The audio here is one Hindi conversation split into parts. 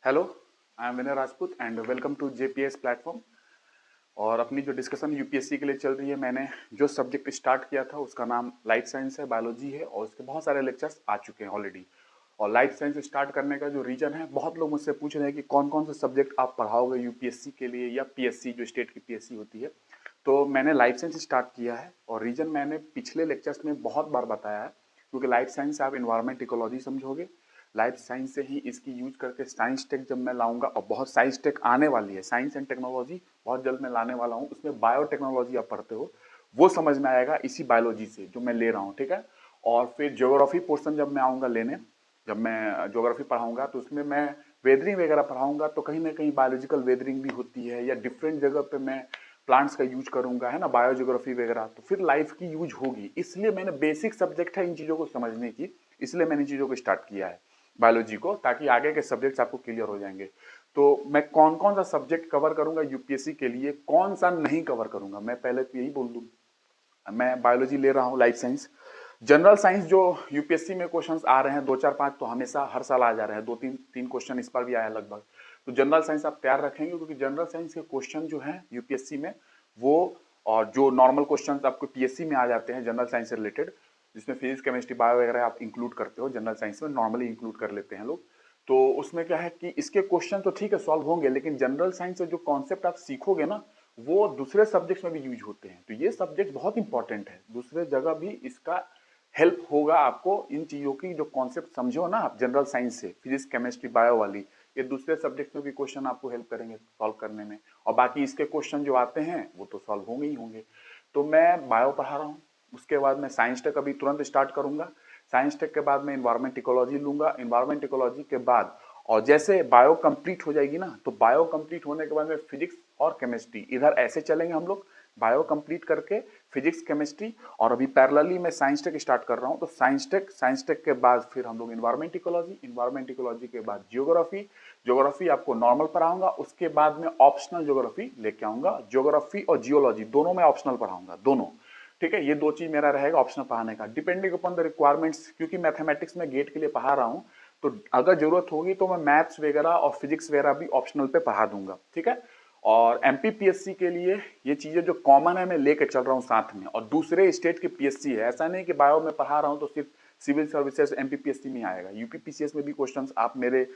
Hello, I am Vinay Rajput and welcome to JPS platform. और अपनी जो डिस्कशन यूपीएससी के लिए चल रही है, मैंने जो सब्जेक्ट स्टार्ट किया था उसका नाम लाइफ साइंस है, बायोलॉजी है, और उसके बहुत सारे लेक्चर्स आ चुके हैं ऑलरेडी। और लाइफ साइंस स्टार्ट करने का जो रीजन है, बहुत लोग मुझसे पूछ रहे हैं कि कौन कौन से सब्जेक्ट आप पढ़ाओगे यूपीएससी के लिए या पीएससी जो स्टेट की पीएससी होती है। तो मैंने लाइफ साइंस स्टार्ट किया है और रीजन मैंने पिछले लेक्चर्स में बहुत बार बताया है, क्योंकि लाइफ साइंस से आप इन्वायरमेंट इकोलॉजी समझोगे। लाइफ साइंस से ही इसकी यूज करके साइंस टेक जब मैं लाऊंगा, और बहुत साइंस टेक आने वाली है, साइंस एंड टेक्नोलॉजी बहुत जल्द मैं लाने वाला हूँ, उसमें बायोटेक्नोलॉजी आप पढ़ते हो वो समझ में आएगा इसी बायोलॉजी से जो मैं ले रहा हूँ, ठीक है। और फिर ज्योग्राफी पोर्शन जब मैं आऊँगा लेने, जब मैं ज्योग्राफी पढ़ाऊंगा तो उसमें मैं वेदरिंग वगैरह पढ़ाऊंगा, तो कहीं ना कहीं बायोलॉजिकल वेदरिंग भी होती है, या डिफरेंट जगह पे मैं प्लांट्स का यूज करूंगा, है ना, बायोजियोग्राफी वगैरह, तो फिर लाइफ की यूज होगी। इसलिए मैंने बेसिक सब्जेक्ट है इन चीज़ों को समझने की, इसलिए मैंने इन चीज़ों को स्टार्ट किया है बायोलॉजी को, ताकि आगे के सब्जेक्ट्स आपको क्लियर हो जाएंगे। तो मैं कौन कौन सा सब्जेक्ट कवर करूंगा यूपीएससी के लिए, कौन सा नहीं कवर करूंगा, मैं पहले तो यही बोल दूं। मैं बायोलॉजी ले रहा हूँ, लाइफ साइंस, जनरल साइंस जो यूपीएससी में क्वेश्चंस आ रहे हैं दो चार पांच, तो हमेशा हर साल आ जा रहे हैं, दो तीन तीन क्वेश्चन इस बार भी आया लगभग। तो जनरल साइंस आप तैयार रखेंगे, क्योंकि जनरल साइंस के क्वेश्चन जो है यूपीएससी में वो, और जो नॉर्मल क्वेश्चन आपको पीएससी में आ जाते हैं जनरल साइंस से रिलेटेड, जिसमें फिजिक्स केमिस्ट्री बायो वगैरह आप इंक्लूड करते हो, जनरल साइंस में नॉर्मली इंक्लूड कर लेते हैं लोग। तो उसमें क्या है कि इसके क्वेश्चन तो ठीक है सॉल्व होंगे, लेकिन जनरल साइंस से जो कॉन्सेप्ट आप सीखोगे ना, वो दूसरे सब्जेक्ट्स में भी यूज होते हैं। तो ये सब्जेक्ट बहुत इंपॉर्टेंट है, दूसरे जगह भी इसका हेल्प होगा आपको। इन चीजों की जो कॉन्सेप्ट समझो ना आप जनरल साइंस से, फिजिक्स केमिस्ट्री बायो वाली, ये दूसरे सब्जेक्ट में भी क्वेश्चन आपको हेल्प करेंगे सॉल्व करने में। और बाकी इसके क्वेश्चन जो आते हैं वो तो सॉल्व होंगे ही होंगे। तो मैं बायो पढ़ा रहा हूँ, उसके बाद मैं साइंस टेक अभी तुरंत स्टार्ट करूंगा। साइंस टेक के बाद मैं इन्वायरमेंट इकोलॉजी लूंगा, इन्वायरमेंट इकोलॉजी के बाद, और जैसे बायो कंप्लीट हो जाएगी ना, तो बायो कंप्लीट होने के बाद में फिजिक्स और केमिस्ट्री, इधर ऐसे चलेंगे हम लोग, बायो कंप्लीट करके फिजिक्स केमिस्ट्री, और अभी पैरेलली मैं साइंस टेक स्टार्ट कर रहा हूँ। तो साइंस टेक के बाद फिर हम लोग इन्वायरमेंट इकोलॉजी, इन्वायरमेंट इकोलॉजी के बाद जियोग्राफी, ज्योग्राफी आपको नॉर्मल पढ़ाऊंगा, उसके बाद में ऑप्शनल ज्योग्राफी लेके आऊंगा, ज्योग्राफी और जियोलॉजी दोनों में ऑप्शनल पढ़ाऊंगा, दोनों, ठीक है। ये दो चीज मेरा रहेगा ऑप्शनल पढ़ाने का, डिपेंडिंग अपॉन द रिक्वायरमेंट्स, क्योंकि मैथमेटिक्स में गेट के लिए पढ़ा रहा हूँ, तो अगर जरूरत होगी तो मैं मैथ्स वगैरह और फिजिक्स वगैरह भी ऑप्शनल पे पढ़ा दूंगा, ठीक है। और एमपीपीएससी के लिए ये चीजें जो कॉमन है मैं लेके चल रहा हूँ साथ में, और दूसरे स्टेट की पीएससी है, ऐसा नहीं कि बायो में पढ़ा रहा हूँ तो सिर्फ सिविल सर्विसेज एमपीपीएससी में आएगा, यूपीपीसीएस में भी क्वेश्चंस आप मेरे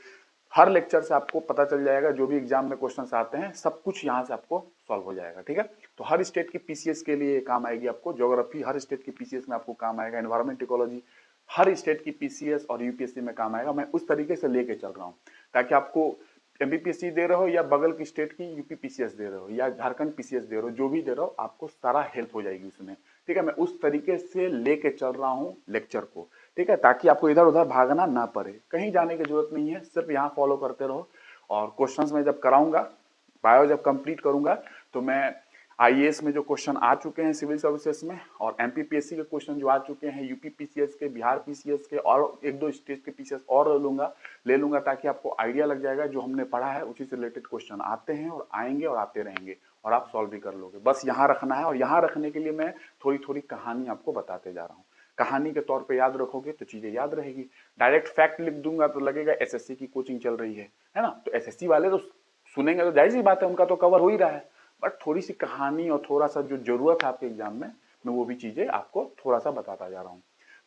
हर लेक्चर से आपको पता चल जाएगा, जो भी एग्जाम में क्वेश्चंस आते हैं सब कुछ यहाँ से आपको सॉल्व हो जाएगा, ठीक है। तो हर स्टेट की पीसीएस के लिए काम आएगी आपको, ज्योग्राफी हर स्टेट की पीसीएस में आपको काम आएगा, एनवायरमेंट इकोलॉजी हर स्टेट की पीसीएस और यूपीएससी में काम आएगा। मैं उस तरीके से लेके चल रहा हूँ, ताकि आपको एमपीपीएससी दे रहे हो या बगल की स्टेट की यूपी पीसीएस दे रहे हो या झारखंड पीसीएस दे रहे हो, जो भी दे रहे हो आपको सारा हेल्प हो जाएगी उसमें, ठीक है। मैं उस तरीके से लेके चल रहा हूँ लेक्चर को, ठीक है, ताकि आपको इधर उधर भागना ना पड़े, कहीं जाने की जरूरत नहीं है, सिर्फ यहाँ फॉलो करते रहो। और क्वेश्चंस में जब कराऊंगा, बायो जब कंप्लीट करूंगा, तो मैं आईएएस में जो क्वेश्चन आ चुके हैं सिविल सर्विसेज में, और एमपीपीएससी के क्वेश्चन जो आ चुके हैं, यूपी पीसीएस के, बिहार पीसीएस के, और एक दो स्टेट के पीसीएस और ले लूंगा, ताकि आपको आइडिया लग जाएगा जो हमने पढ़ा है उसी से रिलेटेड क्वेश्चन आते हैं और आएंगे और आते रहेंगे, और आप सॉल्व भी कर लोगे। बस यहाँ रखना है, और यहाँ रखने के लिए मैं थोड़ी थोड़ी कहानी आपको बताते जा रहा हूँ। कहानी के तौर पे याद रखोगे तो चीजें याद रहेगी। डायरेक्ट फैक्ट लिख दूंगा तो लगेगा एसएससी की कोचिंग चल रही है ना। तो एसएससी वाले तो सुनेंगे तो जाहिर सी बात है, उनका तो कवर हो ही रहा है, बट थोड़ी सी कहानी और थोड़ा सा जो जरूरत है आपके एग्जाम में, मैं वो भी चीजें आपको थोड़ा सा बताता जा रहा हूँ।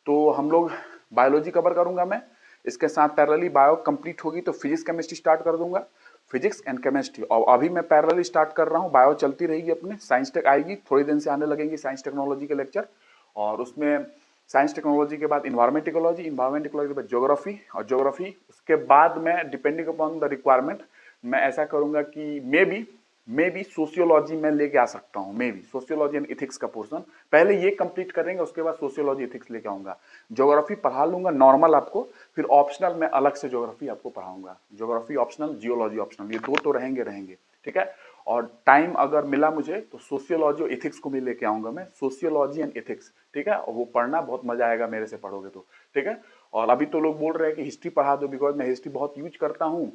तो हम लोग बायोलॉजी कवर करूंगा मैं, इसके साथ पैरेलली बायो कंप्लीट होगी तो फिजिक्स केमिस्ट्री स्टार्ट कर दूंगा, फिजिक्स एंड केमिस्ट्री। और अभी मैं पैरेलली स्टार्ट कर रहा हूँ, बायो चलती रहेगी अपने, साइंस टेक आएगी, थोड़ी दिन से आने लगेंगे साइंस टेक्नोलॉजी के लेक्चर, और उसमें साइंस टेक्नोलॉजी के बाद इन्वायरमेंट इकोलॉजी, इन्वायरमेंट इकोलॉजी के बाद ज्योग्राफी, और ज्योग्राफी उसके बाद मैं डिपेंडिंग अपॉन द रिक्वायरमेंट मैं ऐसा करूंगा कि मे बी सोशियोलॉजी में लेके आ सकता हूँ, may be sociology and ethics का पोर्शन पहले ये कंप्लीट करेंगे, उसके बाद सोशियोलॉजी इथिक्स लेके आऊंगा। ज्योग्राफी पढ़ा लूंगा नॉर्मल आपको, फिर ऑप्शनल में अलग से ज्योग्राफी आपको पढ़ाऊंगा, ज्योग्राफी ऑप्शनल, जियोलॉजी ऑप्शनल, ये दो तो रहेंगे रहेंगे, ठीक है। और टाइम अगर मिला मुझे तो सोशियोलॉजी और इथिक्स को भी लेके आऊंगा मैं, सोशियोलॉजी एंड इथिक्स, ठीक है। और वो पढ़ना बहुत मजा आएगा मेरे से पढ़ोगे तो, ठीक है। और अभी तो लोग बोल रहे हैं कि हिस्ट्री पढ़ा दो, बिकॉज मैं हिस्ट्री बहुत यूज करता हूँ,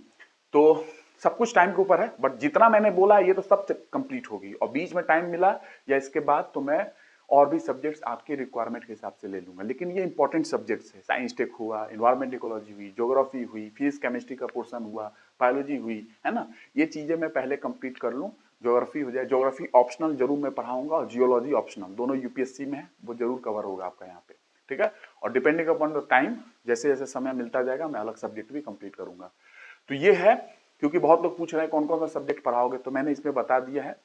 तो सब कुछ टाइम के ऊपर है, बट जितना मैंने बोला ये तो सब कंप्लीट होगी, और बीच में टाइम मिला या इसके बाद तो मैं और भी सब्जेक्ट्स आपके रिक्वायरमेंट के हिसाब से ले लूंगा, लेकिन ये इंपॉर्टेंट सब्जेक्ट्स है। साइंस टेक हुआ, इन्वायरमेंट इकोलॉजी हुई, ज्योग्राफी हुई, फिजिक्स केमिस्ट्री का पोर्शन हुआ, बायोलॉजी हुई, है ना। ये चीजें मैं पहले कंप्लीट कर लूँ, ज्योग्राफी हो जाए। ज्योग्राफी ऑप्शनल जरूर मैं पढ़ाऊंगा और जियोलॉजी ऑप्शनल, दोनों यूपीएससी में है, वो जरूर कवर होगा आपका यहाँ पे, ठीक है। और डिपेंडिंग अपॉन द टाइम, जैसे जैसे समय मिलता जाएगा मैं अलग सब्जेक्ट भी कंप्लीट करूंगा। तो ये है, क्योंकि बहुत लोग पूछ रहे हैं कौन कौन सा सब्जेक्ट पढ़ाओगे, तो मैंने इसमें बता दिया है।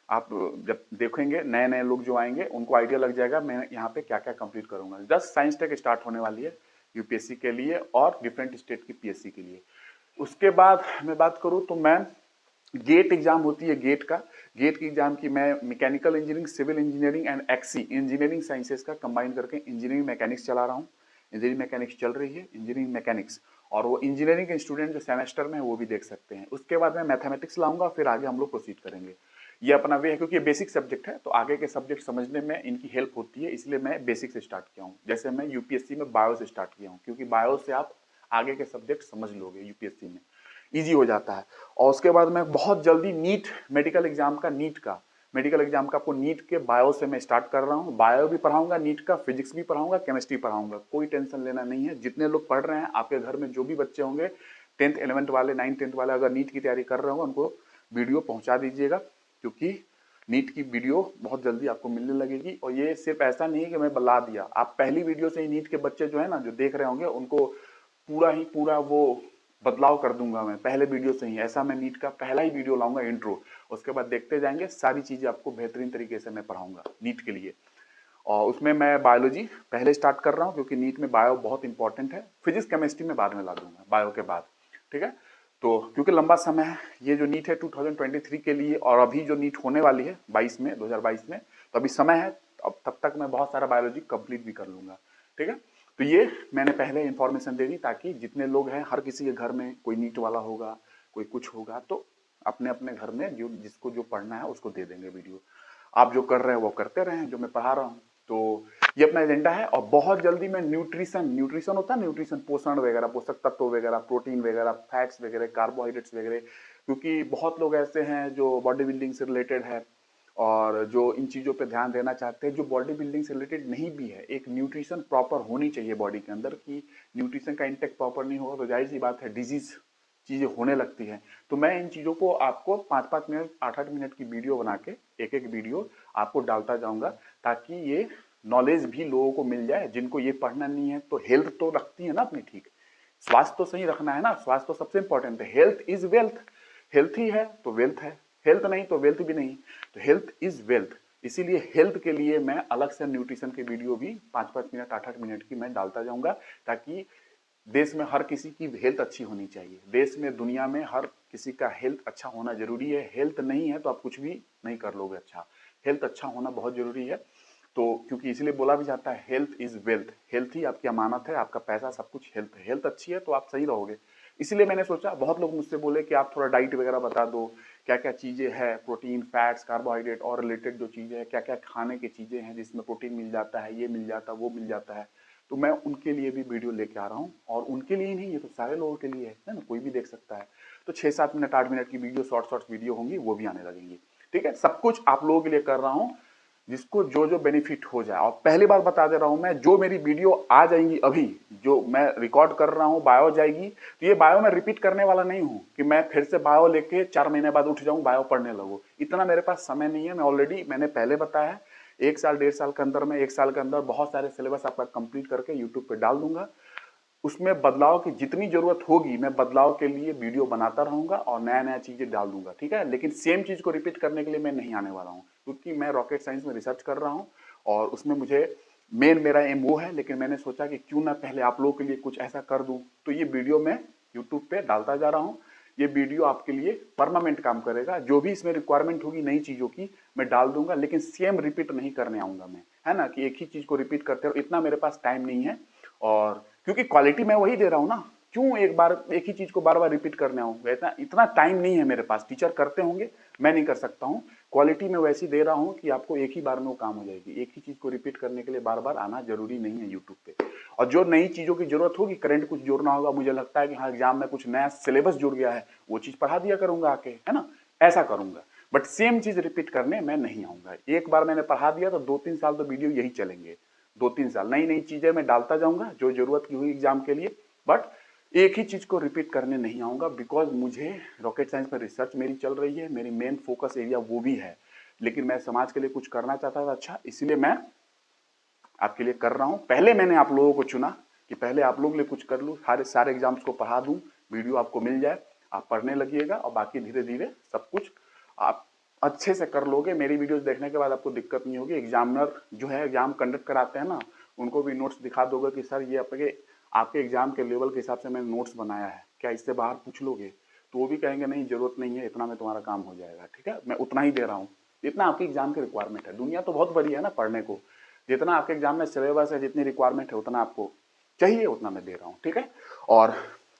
आप जब देखेंगे नए नए लोग जो आएंगे उनको आइडिया लग जाएगा मैं यहाँ पे क्या क्या कंप्लीट करूंगा। 10 साइंस टेक स्टार्ट होने वाली है यूपीएससी के लिए और डिफरेंट स्टेट की पीएससी के लिए। उसके बाद मैं बात करूँ तो मैं गेट एग्जाम होती है, गेट की एग्जाम की मैं mechanical engineering, civil engineering and XE engineering sciences का कंबाइन करके इंजीनियरिंग मैकेनिक्स चला रहा हूँ। इंजीनियरिंग मैकेनिक्स चल रही है, इंजीनियरिंग मैकेनिक्स, और वो इंजीनियरिंग के स्टूडेंट जो सेमेस्टर में है वो भी देख सकते हैं। उसके बाद मैं मैथमेटिक्स लाऊंगा, फिर आगे हम लोग प्रोसीड करेंगे। ये अपना वे है, क्योंकि ये बेसिक सब्जेक्ट है तो आगे के सब्जेक्ट समझने में इनकी हेल्प होती है, इसलिए मैं बेसिक से स्टार्ट किया हूँ। जैसे मैं यूपीएससी में बायो से स्टार्ट किया हूँ, क्योंकि बायो से आप आगे के सब्जेक्ट समझ लोगे, यूपीएससी में इजी हो जाता है। और उसके बाद मैं बहुत जल्दी नीट मेडिकल एग्जाम का, मेडिकल एग्जाम का आपको नीट के बायो से मैं स्टार्ट कर रहा हूँ। बायो भी पढ़ाऊंगा नीट का, फिजिक्स भी पढ़ाऊंगा, केमिस्ट्री पढ़ाऊंगा, कोई टेंशन लेना नहीं है। जितने लोग पढ़ रहे हैं आपके घर में, जो भी बच्चे होंगे 10th 11th वाले, 9th 10th वाले, अगर नीट की तैयारी कर रहे हो उनको वीडियो पहुंचा दीजिएगा, क्योंकि नीट की वीडियो बहुत जल्दी आपको मिलने लगेगी। और ये सिर्फ ऐसा नहीं है कि मैं बता दिया, आप पहली वीडियो से ही नीट के बच्चे जो है ना, जो देख रहे होंगे, उनको पूरा ही पूरा वो बदलाव कर दूंगा मैं पहले वीडियो से ही। ऐसा मैं नीट का पहला ही वीडियो लाऊंगा इंट्रो, उसके बाद देखते जाएंगे, सारी चीजें आपको बेहतरीन तरीके से मैं पढ़ाऊंगा नीट के लिए। और उसमें मैं बायोलॉजी पहले स्टार्ट कर रहा हूँ, क्योंकि नीट में बायो बहुत इंपॉर्टेंट है। फिजिक्स केमिस्ट्री में बाद में ला दूंगा, बायो के बाद, ठीक है। तो क्योंकि लंबा समय है, ये जो नीट है 2023 के लिए, और अभी जो नीट होने वाली है 2022 में, तो अभी समय है। अब तब तक मैं बहुत सारा बायोलॉजी कंप्लीट भी कर लूंगा, ठीक है। तो ये मैंने पहले इंफॉर्मेशन दे दी, ताकि जितने लोग हैं, हर किसी के घर में कोई नीट वाला होगा, कोई कुछ होगा, तो अपने अपने घर में जो जिसको जो पढ़ना है उसको दे देंगे वीडियो। आप जो कर रहे हैं वो करते रहें, जो मैं पढ़ा रहा हूँ। तो ये अपना एजेंडा है। और बहुत जल्दी मैं न्यूट्रिशन होता है, न्यूट्रिशन, पोषण वगैरह, पोषक तत्व वगैरह, प्रोटीन वगैरह, फैट्स वगैरह, कार्बोहाइड्रेट्स वगैरह, क्योंकि बहुत लोग ऐसे हैं जो बॉडी बिल्डिंग से रिलेटेड है और जो इन चीज़ों पे ध्यान देना चाहते हैं, जो बॉडी बिल्डिंग से रिलेटेड नहीं भी है। एक न्यूट्रिशन प्रॉपर होनी चाहिए बॉडी के अंदर, कि न्यूट्रिशन का इंटेक प्रॉपर नहीं होगा तो जाहिर सी बात है डिजीज चीज़ें होने लगती हैं। तो मैं इन चीज़ों को आपको 5-5 मिनट, 8-8 मिनट की वीडियो बना के, एक एक वीडियो आपको डालता जाऊंगा, ताकि ये नॉलेज भी लोगों को मिल जाए। जिनको ये पढ़ना नहीं है, तो हेल्थ तो रखती है ना अपनी, ठीक, स्वास्थ्य तो सही रखना है ना, स्वास्थ्य तो सबसे इंपॉर्टेंट है। हेल्थ इज वेल्थ, हेल्थ ही है तो वेल्थ है, हेल्थ नहीं तो वेल्थ भी नहीं। तो हेल्थ इज वेल्थ, इसीलिए हेल्थ के लिए मैं अलग से न्यूट्रिशन के वीडियो भी 5-5 मिनट, 8-8 मिनट की मैं डालता जाऊंगा, ताकि देश में हर किसी की हेल्थ अच्छी होनी चाहिए। देश में, दुनिया में हर किसी का हेल्थ अच्छा होना जरूरी है। हेल्थ नहीं है तो आप कुछ भी नहीं कर लोगे अच्छा। हेल्थ अच्छा होना बहुत जरूरी है। तो क्योंकि इसलिए बोला भी जाता है हेल्थ इज वेल्थ, हेल्थ ही आपकी अमानत है, आपका पैसा सब कुछ हेल्थ है। हेल्थ अच्छी है तो आप सही रहोगे। इसलिए मैंने सोचा, बहुत लोग मुझसे बोले कि आप थोड़ा डाइट वगैरह बता दो, क्या क्या चीज़ें हैं, प्रोटीन, फैट्स, कार्बोहाइड्रेट और रिलेटेड जो चीज़ें हैं, क्या क्या खाने की चीज़ें हैं जिसमें प्रोटीन मिल जाता है, ये मिल जाता है, वो मिल जाता है। तो मैं उनके लिए भी वीडियो लेके आ रहा हूँ। और उनके लिए ही नहीं, ये तो सारे लोगों के लिए है ना, कोई भी देख सकता है। तो 6-7 मिनट, 8 मिनट की वीडियो, शॉर्ट वीडियो होंगी, वो भी आने लगेंगी, ठीक है। सब कुछ आप लोगों के लिए कर रहा हूँ, जिसको जो जो बेनिफिट हो जाए। और पहली बार बता दे रहा हूं मैं, जो मेरी वीडियो आ जाएंगी अभी, जो मैं रिकॉर्ड कर रहा हूं, बायो जाएगी, तो ये बायो मैं रिपीट करने वाला नहीं हूं कि मैं फिर से बायो लेके 4 महीने बाद उठ जाऊं, बायो पढ़ने लगूं। इतना मेरे पास समय नहीं है। मैं ऑलरेडी, मैंने पहले बताया है, 1 साल 1.5 साल के अंदर में, 1 साल के अंदर बहुत सारे सिलेबस आपका कंप्लीट करके यूट्यूब पे डाल दूंगा। उसमें बदलाव की जितनी जरूरत होगी, मैं बदलाव के लिए वीडियो बनाता रहूंगा और नया नया चीजें डाल दूंगा, ठीक है। लेकिन सेम चीज को रिपीट करने के लिए मैं नहीं आने वाला हूं, क्योंकि मैं रॉकेट साइंस में रिसर्च कर रहा हूं और उसमें मुझे मेरा एम वो है। लेकिन मैंने सोचा कि क्यों ना पहले आप लोगों के लिए कुछ ऐसा कर दूं, तो ये वीडियो मैं यूट्यूब पे डालता जा रहा हूं। ये वीडियो आपके लिए परमानेंट काम करेगा। जो भी इसमें रिक्वायरमेंट होगी नई चीजों की, मैं डाल दूंगा, लेकिन सेम रिपीट नहीं करने आऊंगा मैं, है ना, कि एक ही चीज को रिपीट करते रहो। इतना मेरे पास टाइम नहीं है। और क्योंकि क्वालिटी मैं वही दे रहा हूं ना, क्यों एक बार एक ही चीज को बार बार रिपीट करने आऊंगा। इतना इतना टाइम नहीं है मेरे पास। टीचर करते होंगे, मैं नहीं कर सकता हूं। क्वालिटी में वैसी दे रहा हूं कि आपको एक ही बार में वो काम हो जाएगी। एक ही चीज को रिपीट करने के लिए बार बार आना जरूरी नहीं है यूट्यूब पे। और जो नई चीजों की जरूरत होगी, करंट कुछ जोड़ना होगा, मुझे लगता है कि हाँ एग्जाम में कुछ नया सिलेबस जुड़ गया है, वो चीज पढ़ा दिया करूंगा आके, है ना, ऐसा करूंगा। बट सेम चीज रिपीट करने मैं नहीं आऊंगा। एक बार मैंने पढ़ा दिया तो 2-3 साल तो वीडियो यही चलेंगे, 2-3 साल नई नई चीजें मैं डालता जाऊंगा जो जरूरत की हुई एग्जाम के लिए, बट एक ही चीज को रिपीट करने नहीं आऊंगा। बिकॉज मुझे रॉकेट साइंस में रिसर्च मेरी चल रही है, मेरी मेन फोकस एरिया वो भी है, लेकिन मैं समाज के लिए कुछ करना चाहता था अच्छा, इसलिए मैं आपके लिए कर रहा हूं। पहले मैंने आप लोगों को चुना कि पहले आप लोगों के लिए कुछ कर लूं, सारे एग्जाम्स को पढ़ा दूं, वीडियो आपको मिल जाए, आप पढ़ने लगिएगा और बाकी धीरे धीरे सब कुछ आप अच्छे से कर लोगे। मेरी वीडियोस देखने के बाद आपको दिक्कत नहीं होगी। एग्जामिनर जो है एग्जाम कंडक्ट कराते हैं ना, उनको भी नोट्स दिखा दोगे कि सर ये आपके एग्जाम के लेवल के हिसाब से मैंने नोट्स बनाया है, क्या इससे बाहर पूछ लोगे? तो वो भी कहेंगे नहीं जरूरत नहीं है, इतना में तुम्हारा काम हो जाएगा। ठीक है, मैं उतना ही दे रहा हूँ जितना आपके एग्जाम की रिक्वायरमेंट है। दुनिया तो बहुत बड़ी है ना पढ़ने को, जितना आपके एग्जाम में सिलेबस है, जितनी रिक्वायरमेंट है उतना आपको चाहिए उतना मैं दे रहा हूँ। ठीक है, और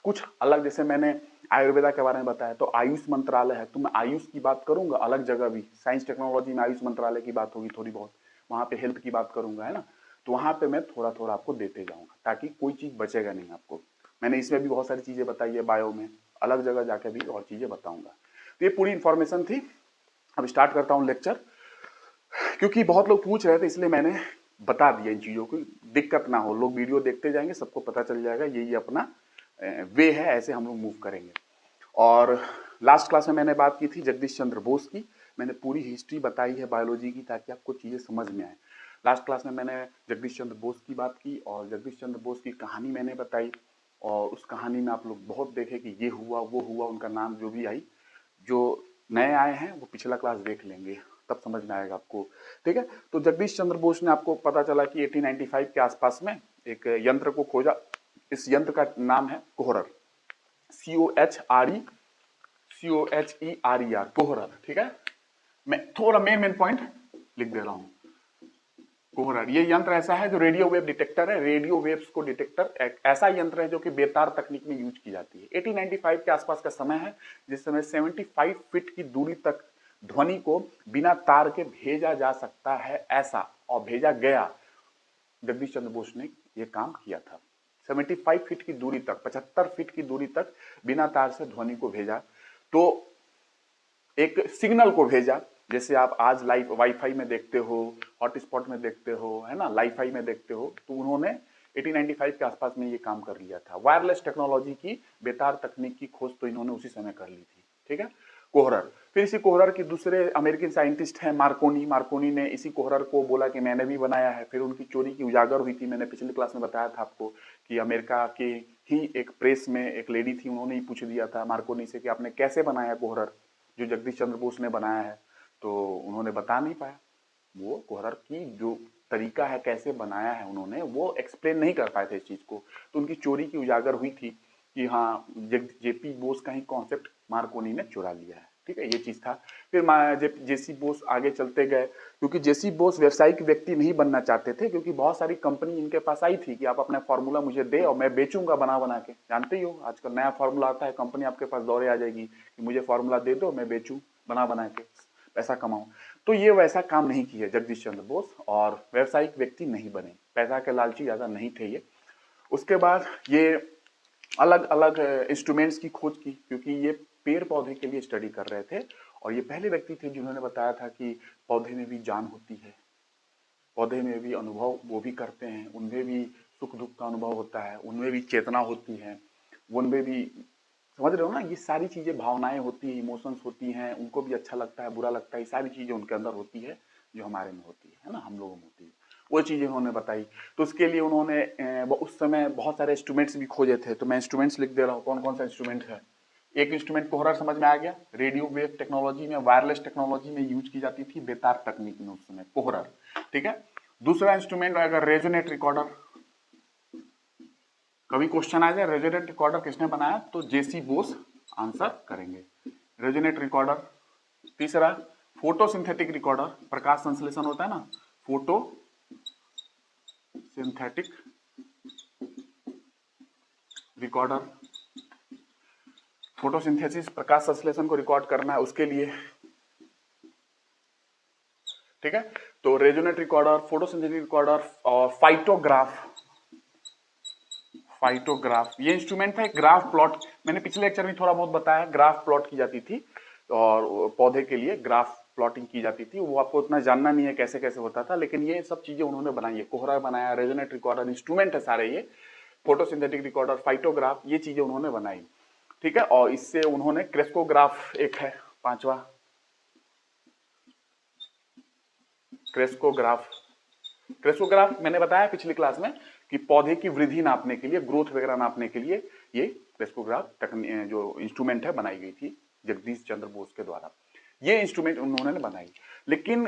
कुछ अलग जैसे मैंने आयुर्वेदा के बारे में बताया तो आयुष मंत्रालय है, तो मैं आयुष की बात करूंगा अलग जगह भी। साइंस टेक्नोलॉजी में आयुष मंत्रालय की बात होगी थोड़ी बहुत, वहां पे हेल्थ की बात करूंगा, है ना। तो वहां पे मैं थोड़ा थोड़ा आपको देते जाऊंगा ताकि कोई चीज बचेगा नहीं आपको। मैंने इसमें भी बहुत सारी चीजें बताई है, बायो में अलग जगह जाके भी और चीजें बताऊंगा। तो ये पूरी इंफॉर्मेशन थी। अब स्टार्ट करता हूँ लेक्चर, क्योंकि बहुत लोग पूछ रहे थे इसलिए मैंने बता दिया इन चीजों को, दिक्कत ना हो। लोग वीडियो देखते जाएंगे, सबको पता चल जाएगा यही अपना वे है, ऐसे हम लोग मूव करेंगे। और लास्ट क्लास में मैंने बात की थी जगदीश चंद्र बोस की, मैंने पूरी हिस्ट्री बताई है बायोलॉजी की ताकि आपको चीजें समझ में आए। लास्ट क्लास में मैंने जगदीश चंद्र बोस की बात की और जगदीश चंद्र बोस की कहानी मैंने बताई, और उस कहानी में आप लोग बहुत देखे कि ये हुआ वो हुआ, उनका नाम जो भी आई। जो नए आए हैं वो पिछला क्लास देख लेंगे, तब समझ में आएगा आपको। ठीक है, तो जगदीश चंद्र बोस ने, आपको पता चला कि 1895 के आसपास में एक यंत्र को खोजा। इस यंत्र का नाम है कोहरर, COHRER, कोहरर। ठीक है, मैं थोड़ा मेन पॉइंट लिख दे रहा हूं। कोहरर ये यंत्र ऐसा है जो रेडियो वेव डिटेक्टर है, रेडियो वेव्स को डिटेक्टर, एक ऐसा यंत्र है जो कि बेतार तकनीक में यूज की जाती है। 1895 के आसपास का समय है जिस समय 75 फीट की दूरी तक ध्वनि को बिना तार के भेजा जा सकता है, ऐसा, और भेजा गया। जगदीश चंद्र बोस ने यह काम किया था। 75 फीट की दूरी तक, 75 फीट की दूरी तक बिना तार से ध्वनि को भेजा। तो एक सिग्नल को भेजा, जैसे आप आज लाइव वाईफाई में देखते हो, हॉटस्पॉट में देखते हो, है ना, लाईफाई में देखते हो, तो उन्होंने 1895 के आसपास में ये काम कर लिया था। वायरलेस टेक्नोलॉजी की, बेतार तकनीक की खोज तो इन्होंने उसी समय कर ली थी। ठीक है, कोहरर। फिर इसी कोहरर के दूसरे अमेरिकन साइंटिस्ट हैं मार्कोनी। मार्कोनी ने इसी कोहरर को बोला कि मैंने भी बनाया है। फिर उनकी चोरी की उजागर हुई थी, मैंने पिछली क्लास में बताया था आपको कि अमेरिका के ही एक प्रेस में एक लेडी थी, उन्होंने ही पूछ दिया था मार्कोनी से कि आपने कैसे बनाया कोहरर जो जगदीश चंद्र बोस ने बनाया है। तो उन्होंने बता नहीं पाया, वो कोहरर की जो तरीका है कैसे बनाया है उन्होंने, वो एक्सप्लेन नहीं कर पाए थे इस चीज को। तो उनकी चोरी की उजागर हुई थी कि हाँ जेपी बोस का ही कॉन्सेप्ट मार्कोनी ने चुरा लिया है। ठीक है, ये चीज था। फिर जेसी बोस आगे चलते गए, क्योंकि जेसी बोस व्यवसायिक व्यक्ति नहीं बनना चाहते थे, क्योंकि बहुत सारी कंपनी इनके पास आई थी कि आप अपना फॉर्मूला मुझे दे और मैं बेचूंगा बना बना के। जानते ही हो आजकल नया फॉर्मूला आता है, कंपनी आपके पास दौड़े आ जाएगी कि मुझे फॉर्मूला दे दो, मैं बेचूं बना बना के पैसा कमाऊं। तो ये वैसा काम नहीं किया जगदीश चंद्र बोस, और व्यवसायिक व्यक्ति नहीं बने, पैसा के लालची ज्यादा नहीं थे ये। उसके बाद ये अलग अलग इंस्ट्रूमेंट्स की खोज की, क्योंकि ये पेड़ पौधे के लिए स्टडी कर रहे थे, और ये पहले व्यक्ति थे जिन्होंने बताया था कि पौधे में भी जान होती है, पौधे में भी अनुभव वो भी करते हैं, उनमें भी सुख दुख का अनुभव होता है, उनमें भी चेतना होती है, उनमें भी, समझ रहे हो ना, ये सारी चीजें भावनाएं होती है, इमोशंस होती हैं, उनको भी अच्छा लगता है बुरा लगता है, ये सारी चीजें उनके अंदर होती है जो हमारे में होती है ना, हम लोगों में होती है। वो चीजें उन्होंने बताई। तो उसके लिए उन्होंने उस समय बहुत सारे इंस्ट्रूमेंट्स भी खोजे थे, तो मैं इंस्ट्रूमेंट्स लिख दे रहा हूँ कौन कौन सा इंस्ट्रूमेंट है। एक इंस्ट्रूमेंट कोहरर समझ में आ गया, रेडियो वेव टेक्नोलॉजी में, वायरलेस टेक्नोलॉजी में यूज की जाती थी, बेतार तकनीक में उस समय कोहरर। ठीक है, दूसरा इंस्ट्रूमेंट अगर रेजोनेट रिकॉर्डर, कभी क्वेश्चन आ जाए रेजोनेट रिकॉर्डर किसने बनाया तो जेसी बोस आंसर करेंगे, रेजोनेट रिकॉर्डर। तीसरा फोटोसिंथेटिक रिकॉर्डर, प्रकाश संश्लेषण होता है ना, फोटो सिंथेटिक रिकॉर्डर, फोटोसिंथेसिस प्रकाश संश्लेषण को रिकॉर्ड करना है उसके लिए। ठीक है, तो रेजोनेट रिकॉर्डर, फोटोसिंथेटिक रिकॉर्डर और फाइटोग्राफ। फाइटोग्राफ ये इंस्ट्रूमेंट था, ग्राफ प्लॉट, मैंने पिछले लेक्चर में थोड़ा बहुत बताया, ग्राफ प्लॉट की जाती थी। और पौधे के लिए ग्राफ प्लॉटिंग की जाती थी। वो आपको उतना जानना नहीं है कैसे कैसे होता था, लेकिन ये सब चीजें उन्होंने बनाई है। कोहरा बनाया, रेजोनेट रिकॉर्डर, इंस्ट्रूमेंट है सारे ये, फोटोसिंथेटिक रिकॉर्डर, फाइटोग्राफ, ये चीजें उन्होंने बनाई। ठीक है, और इससे उन्होंने क्रेस्कोग्राफ एक है, पांचवा क्रेस्कोग्राफ। क्रेस्कोग्राफ मैंने बताया पिछली क्लास में कि पौधे की वृद्धि नापने के लिए, ग्रोथ वगैरह नापने के लिए ये क्रेस्कोग्राफ टेक्निक जो इंस्ट्रूमेंट है बनाई गई थी जगदीश चंद्र बोस के द्वारा। ये इंस्ट्रूमेंट उन्होंने बनाई। लेकिन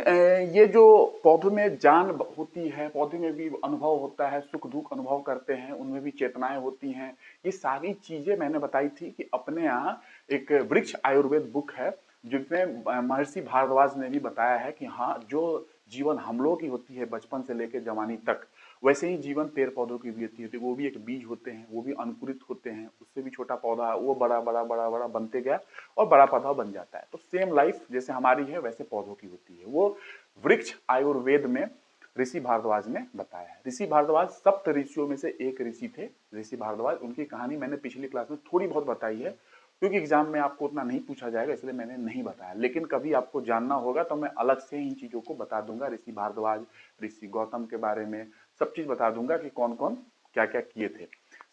ये जो पौधों में जान होती है, पौधे में भी अनुभव होता है, सुख दुख अनुभव करते हैं, उनमें भी चेतनाएं होती हैं, ये सारी चीजें मैंने बताई थी कि अपने यहाँ एक वृक्ष आयुर्वेद बुक है जिसमें महर्षि भारद्वाज ने भी बताया है कि हाँ, जो जीवन हम लोगों की होती है बचपन से लेकर जवानी तक, वैसे ही जीवन पेड़ पौधों की भी होती है। वो भी एक बीज होते हैं, वो भी अंकुरित होते हैं, उससे भी छोटा पौधा वो बड़ा बड़ा बड़ा बड़ा बनते गया और बड़ा पौधा बन जाता है। तो सेम लाइफ जैसे हमारी है वैसे पौधों की होती है। वो वृक्ष आयुर्वेद में ऋषि भारद्वाज ने बताया है। ऋषि भारद्वाज सप्त ऋषियों में से एक ऋषि थे ऋषि भारद्वाज। उनकी कहानी मैंने पिछली क्लास में थोड़ी बहुत बताई है, क्योंकि एग्जाम में आपको उतना नहीं पूछा जाएगा इसलिए मैंने नहीं बताया। लेकिन कभी आपको जानना होगा तो मैं अलग से इन चीजों को बता दूंगा, ऋषि भारद्वाज, ऋषि गौतम के बारे में सब चीज बता दूंगा कि कौन कौन क्या क्या किए थे।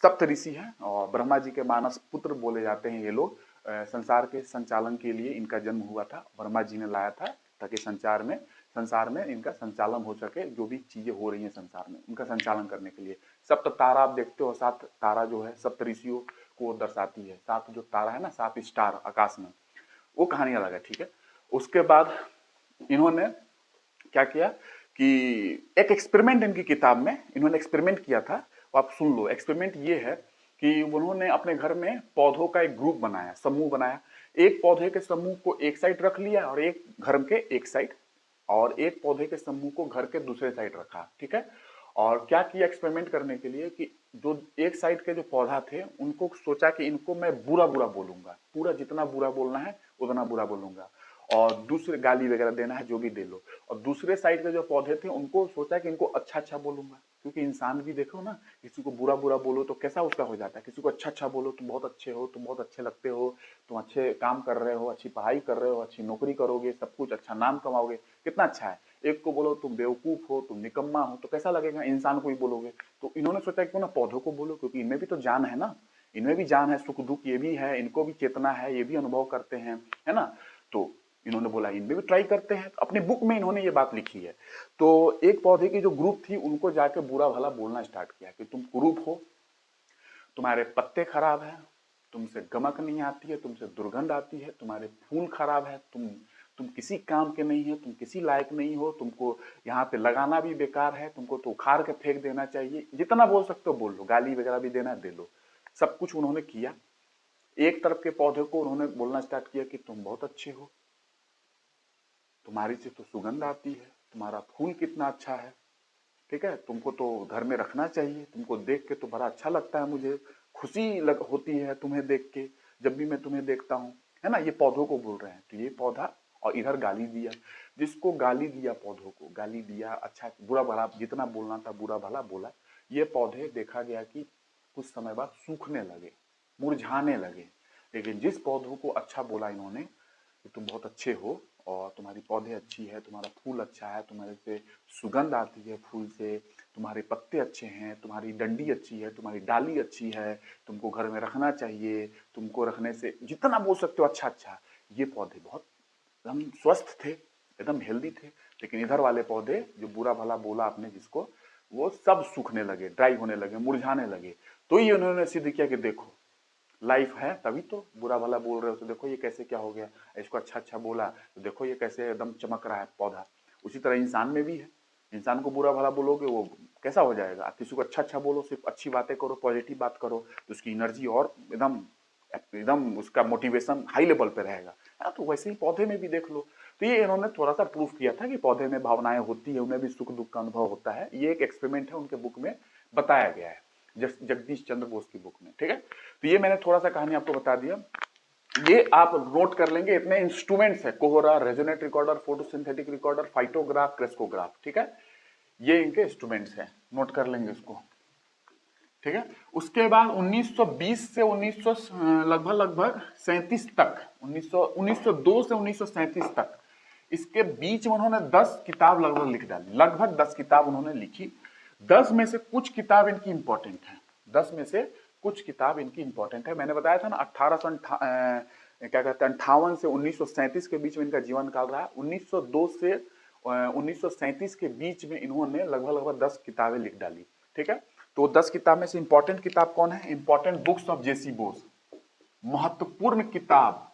सप्त ऋषि हैं और ब्रह्मा जी के मानस पुत्र बोले जाते हैं ये लोग। संसार के संचालन के लिए इनका जन्म हुआ था, ब्रह्मा जी ने लाया था ताकि संसार में इनका संचालन हो सके। जो भी चीजें हो रही हैं संसार में उनका संचालन करने के लिए। सप्त तारा आप देखते हो, सात तारा जो है सप्त ऋषियों को दर्शाती है। सात जो तारा है ना, सात स्टार आकाश में, वो कहानी अलग है। ठीक है, उसके बाद इन्होंने क्या किया कि एक एक्सपेरिमेंट इनकी किताब में इन्होंने एक्सपेरिमेंट किया था, वो आप सुन लो। एक्सपेरिमेंट ये है कि उन्होंने अपने घर में पौधों का एक ग्रुप बनाया, समूह बनाया। एक पौधे के समूह को एक साइड रख लिया और एक घर के एक साइड, और एक पौधे के समूह को घर के दूसरे साइड रखा। ठीक है, और क्या किया एक्सपेरिमेंट करने के लिए कि जो एक साइड के जो पौधा थे उनको सोचा कि इनको मैं बुरा बुरा बोलूंगा, पूरा जितना बुरा बोलना है उतना बुरा बोलूंगा, और दूसरे गाली वगैरह देना है जो भी दे लो। और दूसरे साइड के जो पौधे थे उनको सोचा कि इनको अच्छा अच्छा बोलूंगा, क्योंकि इंसान भी देखो ना, किसी को बुरा बुरा बोलो तो कैसा उसका हो जाता है, किसी को अच्छा अच्छा बोलो तुम बहुत अच्छे हो, तुम बहुत अच्छे लगते हो, तुम अच्छे काम कर रहे हो, अच्छी पढ़ाई कर रहे हो, अच्छी नौकरी करोगे, सब कुछ अच्छा नाम कमाओगे, कितना अच्छा है। एक को बोलो तुम बेवकूफ हो, तुम निकम्मा हो, तो कैसा लगेगा, इंसान को ही बोलोगे। तो इन्होंने सोचा क्यों ना पौधों को बोलो, क्योंकि इनमें भी तो जान है ना, इनमें भी जान है, सुख दुख ये भी है, इनको भी चेतना है, ये भी अनुभव करते हैं, है ना। तो इन्होंने बोला इनमें भी ट्राई करते हैं, तो अपनी बुक में इन्होंने ये बात लिखी है। तो एक पौधे की जो ग्रुप थी उनको जाके बुरा भला बोलना स्टार्ट किया कि तुम कुरूप हो, तुम्हारे पत्ते खराब है, तुमसे गमक नहीं आती है, तुमसे दुर्गंध आती है, तुम्हारे फूल खराब है, तुम किसी काम के नहीं है, तुम किसी लायक नहीं हो, तुमको यहाँ पे लगाना भी बेकार है, तुमको तो उखाड़ के फेंक देना चाहिए। जितना बोल सकते हो बोल लो, गाली वगैरह भी देना दे लो, सब कुछ उन्होंने किया। एक तरफ के पौधे को उन्होंने बोलना स्टार्ट किया कि तुम बहुत अच्छे हो, तुम्हारी से तो सुगंध आती है, तुम्हारा फूल कितना अच्छा है, ठीक है, तुमको तो घर में रखना चाहिए, तुमको देख के तो बड़ा अच्छा लगता है, मुझे होती है तुम्हें देख के, जब भी मैं तुम्हें देखता हूँ, है ना। ये पौधों को बोल रहे हैं। तो ये पौधा, और इधर गाली दिया, जिसको गाली दिया, पौधों को गाली दिया, अच्छा बुरा भला जितना बोलना था बुरा भला बोला। ये पौधे देखा गया कि कुछ समय बाद सूखने लगे, मुरझाने लगे। लेकिन जिस पौधों को अच्छा बोला इन्होंने कि तुम बहुत अच्छे हो और तुम्हारी पौधे अच्छी है, तुम्हारा फूल अच्छा है, तुम्हारे से सुगंध आती है फूल से, तुम्हारे पत्ते अच्छे हैं, तुम्हारी डंडी अच्छी है, तुम्हारी डाली अच्छी है, तुमको घर में रखना चाहिए, तुमको रखने से जितना बोल सकते हो अच्छा अच्छा। ये पौधे बहुत एकदम स्वस्थ थे, एकदम हेल्दी थे। लेकिन इधर वाले पौधे जो बुरा भला बोला आपने जिसको, वो सब सूखने लगे, ड्राई होने लगे, मुरझाने लगे। तो ये उन्होंने सिद्ध किया कि देखो लाइफ है तभी तो बुरा भला बोल रहे हो, तो देखो ये कैसे क्या हो गया, इसको अच्छा अच्छा बोला तो देखो ये कैसे एकदम चमक रहा है पौधा। उसी तरह इंसान में भी है, इंसान को बुरा भला बोलोगे वो कैसा हो जाएगा। किसी को अच्छा अच्छा बोलो, सिर्फ अच्छी बातें करो, पॉजिटिव बात करो, तो उसकी एनर्जी और एकदम एकदम उसका मोटिवेशन हाई लेवल पे रहेगा। तो वैसे ही पौधे में भी देख लो। तो ये इन्होंने थोड़ा सा प्रूफ किया था कि पौधे में भावनाएं होती है, उन्हें भी सुख दुख का अनुभव होता है। ये एक एक्सपेरिमेंट है, उनके बुक में बताया गया है, जगदीश चंद्र बोस की बुक में। ठीक है, तो ये मैंने थोड़ा सा कहानी आपको बता दिया। ये आप नोट कर लेंगे, इतने इंस्ट्रूमेंट्स है, कोहरा, resonant recorder, photosynthetic recorder, phytograph, crescograph. ठीक है, ये इनके इंस्ट्रूमेंट्स हैं, नोट कर लेंगे इसको। ठीक है। उसके बाद 1920 से 1900 लगभग 37 तक, 1902 से 1937 तक, इसके बीच में उन्होंने 10 किताब लगभग लिख डाली, लगभग 10 किताब उन्होंने लिखी। 10 में से कुछ किताब इनकी इंपॉर्टेंट है, 10 में से कुछ किताब इनकी इंपॉर्टेंट है। मैंने बताया था ना 1800 क्या कहते हैं 58 से 1937 के बीच में इनका जीवन काल रहा। 1902 से 1937 के बीच में इन्होंने लगभग 10 किताबें लिख डाली। ठीक है, तो 10 किताब में से इंपॉर्टेंट किताब कौन है? Important books of JC Bose, महत्वपूर्ण किताब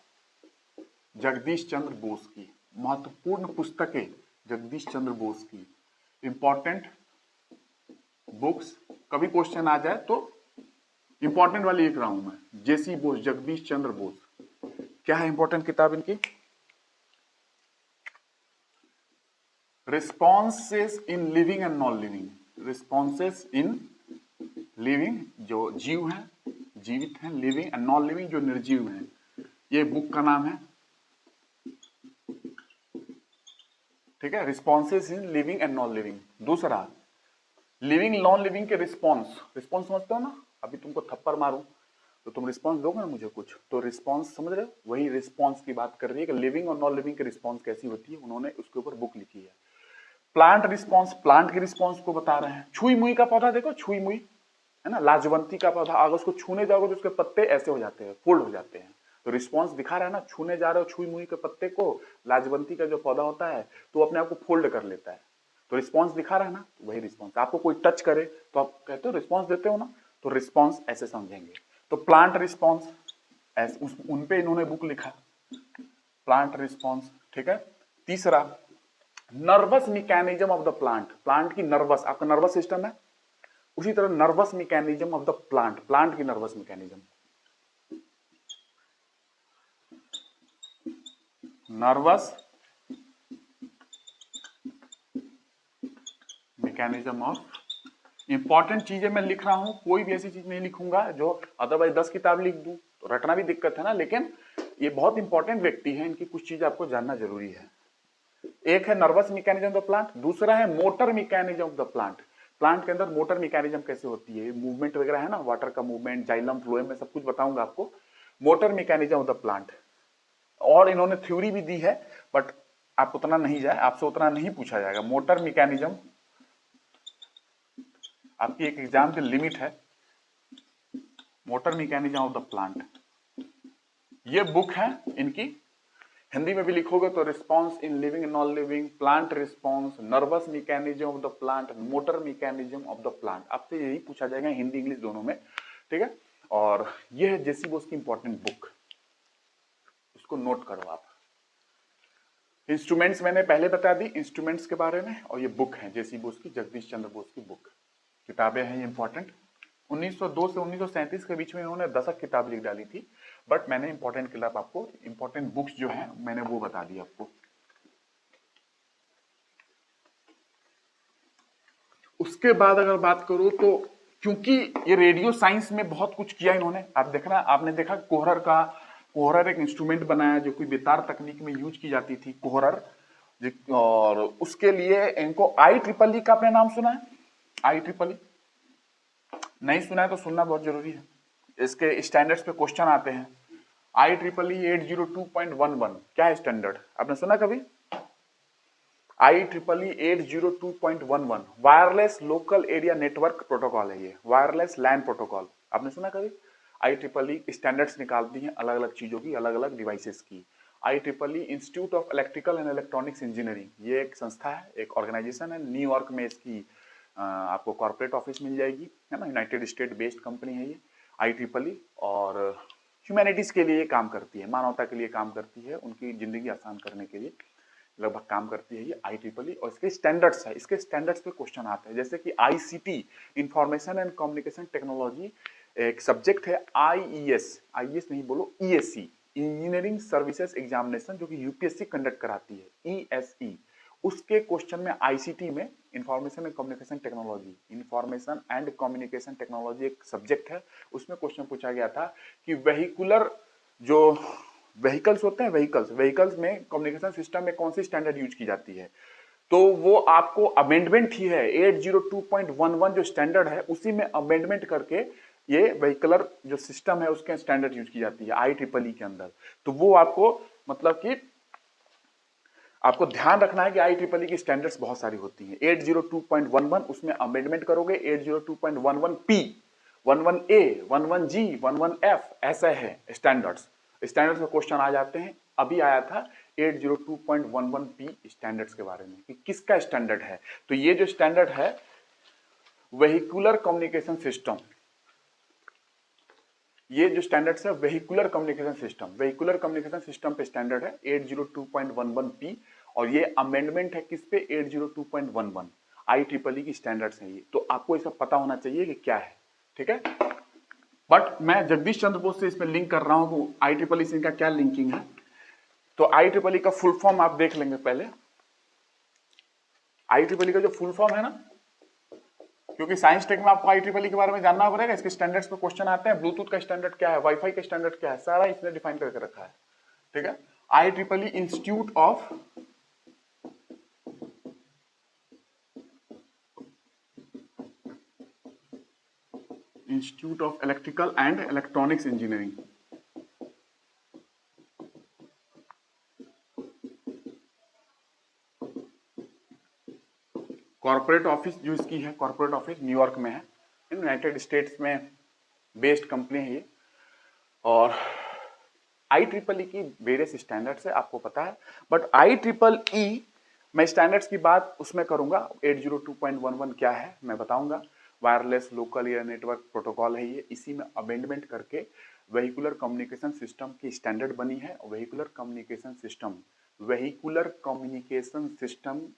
जगदीश चंद्र बोस की, महत्वपूर्ण पुस्तकें जगदीश चंद्र बोस की, इंपॉर्टेंट बुक्स। कभी क्वेश्चन आ जाए तो इंपॉर्टेंट वाली लिख रहा हूं मैं, जेसी बोस, जगदीश चंद्र बोस। क्या है इंपॉर्टेंट किताब इनकी? Responses in living and non living, responses in living जो जीव हैं, जीवित हैं, लिविंग एंड नॉन लिविंग जो निर्जीव हैं, ये बुक का नाम है। ठीक है, responses in living and non living. दूसरा, लिविंग नॉन लिविंग के रिस्पॉन्स, रिस्पॉन्स समझते हो ना? अभी तुमको थप्पड़ मारूं तो तुम रिस्पॉन्स दोगे ना मुझे कुछ, तो रिस्पॉन्स समझ रहे हो? वही रिस्पॉन्स की बात कर रही है कि लिविंग और नॉन लिविंग के रिस्पॉन्स कैसी होती है, उन्होंने उसके ऊपर बुक लिखी है। प्लांट रिस्पॉन्स, प्लांट के रिस्पॉन्स को बता रहे हैं। छुई मुई का पौधा देखो, छुई मुई है ना, लाजवंती का पौधा, अगर उसको छूने जाओगे तो उसके पत्ते ऐसे हो जाते हैं, फोल्ड हो जाते हैं, तो रिस्पॉन्स दिखा रहा है ना। छूने जा रहे हो छुई मुई के पत्ते को, लाजवंती का जो पौधा होता है तो अपने आप को फोल्ड कर लेता है, तो रिस्पॉन्स दिखा रहा है ना, वही रिस्पॉन्स। आपको कोई टच करे तो आप कहते हो रिस्पॉन्स देते हो ना, तो रिस्पॉन्स ऐसे समझेंगे। तो प्लांट रिस्पॉन्स, उन पे इन्होंने बुक लिखा, प्लांट रिस्पॉन्स। ठीक है। तीसरा, nervous mechanism of the plant, plant की नर्वस, आपका नर्वस सिस्टम है, उसी तरह nervous mechanism of the plant, plant की nervous mechanism, nervous mechanism of. Important चीजें मैं लिख रहा हूं, कोई भी ऐसी चीज नहीं लिखूंगा जो अदरवाइज 10 किताब लिख दूं तो रटना भी दिक्कत है ना, लेकिन ये बहुत इंपॉर्टेंट व्यक्ति है, इनकी कुछ चीजें आपको जानना जरूरी है। एक है nervous mechanism of the plant, दूसरा है motor mechanism of the plant. Plant के अंदर मोटर मैकेनिज्म कैसे होती है, मूवमेंट वगैरह है ना, वाटर का मूवमेंट, जाइलम फ्लोएम में सब कुछ बताऊंगा आपको। Motor mechanism of the plant, और इन्होंने थ्योरी भी दी है, बट आप उतना नहीं जाए, आपसे उतना नहीं पूछा जाएगा। मोटर मैकेनिज्म, आपकी एक एग्जाम की लिमिट है, motor mechanism of the plant, ये बुक है इनकी। हिंदी में भी लिखोगे तो response in living and non living, plant response, nervous mechanism of the plant, motor mechanism of the plant, आपसे यही पूछा जाएगा हिंदी इंग्लिश दोनों में। ठीक है, और ये है जेसी बोस की इंपॉर्टेंट बुक, इसको नोट करो आप। इंस्ट्रूमेंट्स मैंने पहले बता दी इंस्ट्रूमेंट्स के बारे में, और ये बुक है जेसी बोस की, जगदीश चंद्र बोस की बुक, किताबें हैं ये इंपॉर्टेंट। 1902 से 1937 के बीच में इन्होंने 10 किताब लिख डाली थी, बट मैंने इंपॉर्टेंट किताब आपको, इंपॉर्टेंट बुक्स जो हैं मैंने वो बता दी आपको। उसके बाद अगर बात करूं तो, क्योंकि ये रेडियो साइंस में बहुत कुछ किया इन्होंने, आप देखना, आपने देखा कोहरर का, कोहरर एक इंस्ट्रूमेंट बनाया जो कि बेतार तकनीक में यूज की जाती थी, कोहरर। और उसके लिए इनको IEEE का आपने नाम सुना है? IEEE नहीं सुना है तो सुनना बहुत जरूरी है, इसके स्टैंडर्ड्स पे क्वेश्चन आते हैं। IEEE 802.11 क्या है स्टैंडर्ड, आपने सुना कभी? IEEE 802.11 wireless local area network protocol है, ये वायरलेस लैन प्रोटोकॉल, आपने सुना कभी? IEEE स्टैंडर्ड्स निकालती हैं अलग अलग चीजों की, अलग अलग डिवाइसेस की। IEEE institute of electrical and electronics engineering, ये एक संस्था है, एक ऑर्गेनाइजेशन है, न्यूयॉर्क में इसकी आपको कॉर्पोरेट ऑफिस मिल जाएगी, है ना, यूनाइटेड स्टेट बेस्ड कंपनी है ये IEEE, और ह्यूमैनिटीज के लिए काम करती है, मानवता के लिए काम करती है, उनकी जिंदगी आसान करने के लिए लगभग काम करती है ये IEEE। और इसके स्टैंडर्ड्स है, इसके स्टैंडर्ड्स पे क्वेश्चन आते हैं, जैसे कि ICT, information and communication technology, एक सब्जेक्ट है IES, IES नहीं बोलो, ESC, इंजीनियरिंग सर्विसेज एग्जामिनेशन, जो कि यूपीएससी कंडक्ट कराती है, ESE, उसके क्वेश्चन में ICT में information and communication technology, information and communication technology एक सब्जेक्ट है, उसमें क्वेश्चन पूछा गया था कि वेहिकुलर जो व्हीकल्स होते हैं, व्हीकल्स में कम्युनिकेशन सिस्टम में कौन सी स्टैंडर्ड यूज की जाती है, तो वो आपको अमेंडमेंट ही है 802.11 जो स्टैंडर्ड है उसी में अमेंडमेंट करके ये व्हीकलर जो सिस्टम है उसके स्टैंडर्ड यूज की जाती है IEEE के अंदर। तो वो आपको मतलब कि आपको ध्यान रखना है कि IEEE की स्टैंडर्ड्स बहुत सारी होती हैं। 802.11 उसमें अमेंडमेंट करोगे 802.11P 11A 11G 11F ऐसा है स्टैंडर्ड्स। स्टैंडर्ड्स में क्वेश्चन आ जाते हैं। अभी आया था 802.11P स्टैंडर्ड्स के बारे में कि किसका स्टैंडर्ड है। तो ये जो स्टैंडर्ड है वेहिकुलर कम्युनिकेशन सिस्टम, ये जो स्टैंडर्ड है वेहिकुलर कम्युनिकेशन सिस्टम पे स्टैंडर्ड है 802.11P और ये अमेंडमेंट है किस पे 802.11 IEEE की स्टैंडर्ड्स हैं ये। तो आपको ये सब पता होना चाहिए कि क्या है, ठीक है। बट मैं जगदीश चंद्र बोस से इसमें लिंक कर रहा हूं IEEE से इनका क्या लिंकिंग है। तो IEEE का फुल फॉर्म आप देख लेंगे पहले। IEEE का जो फुल फॉर्म है ना, क्योंकि साइंस टेक में आपको IEEE के बारे में जानना पड़ेगा, इसके स्टैंडर्ड्स पे क्वेश्चन आते हैं। ब्लूटूथ का स्टैंडर्ड क्या है, वाईफाई का स्टैंडर्ड क्या है, सारा इसने डिफाइन करके रखा है, ठीक है। IEEE institute of electrical and electronics engineering. Corporate office जो इसकी है, कॉर्पोरेट ऑफिस न्यूयॉर्क में है, यूनाइटेड स्टेट्स में बेस्ड कंपनी है ये। और IEEE की वेरियस स्टैंडर्ड्स है आपको पता है, बट IEEE मैं स्टैंडर्ड्स की बात उसमें करूंगा 802.11 क्या है मैं बताऊंगा। Wireless local air network protocol है ये, इसी में अमेंडमेंट करके वेहिकुलर कम्युनिकेशन सिस्टम की स्टैंडर्ड बनी है। वेहिकुलर कम्युनिकेशन सिस्टम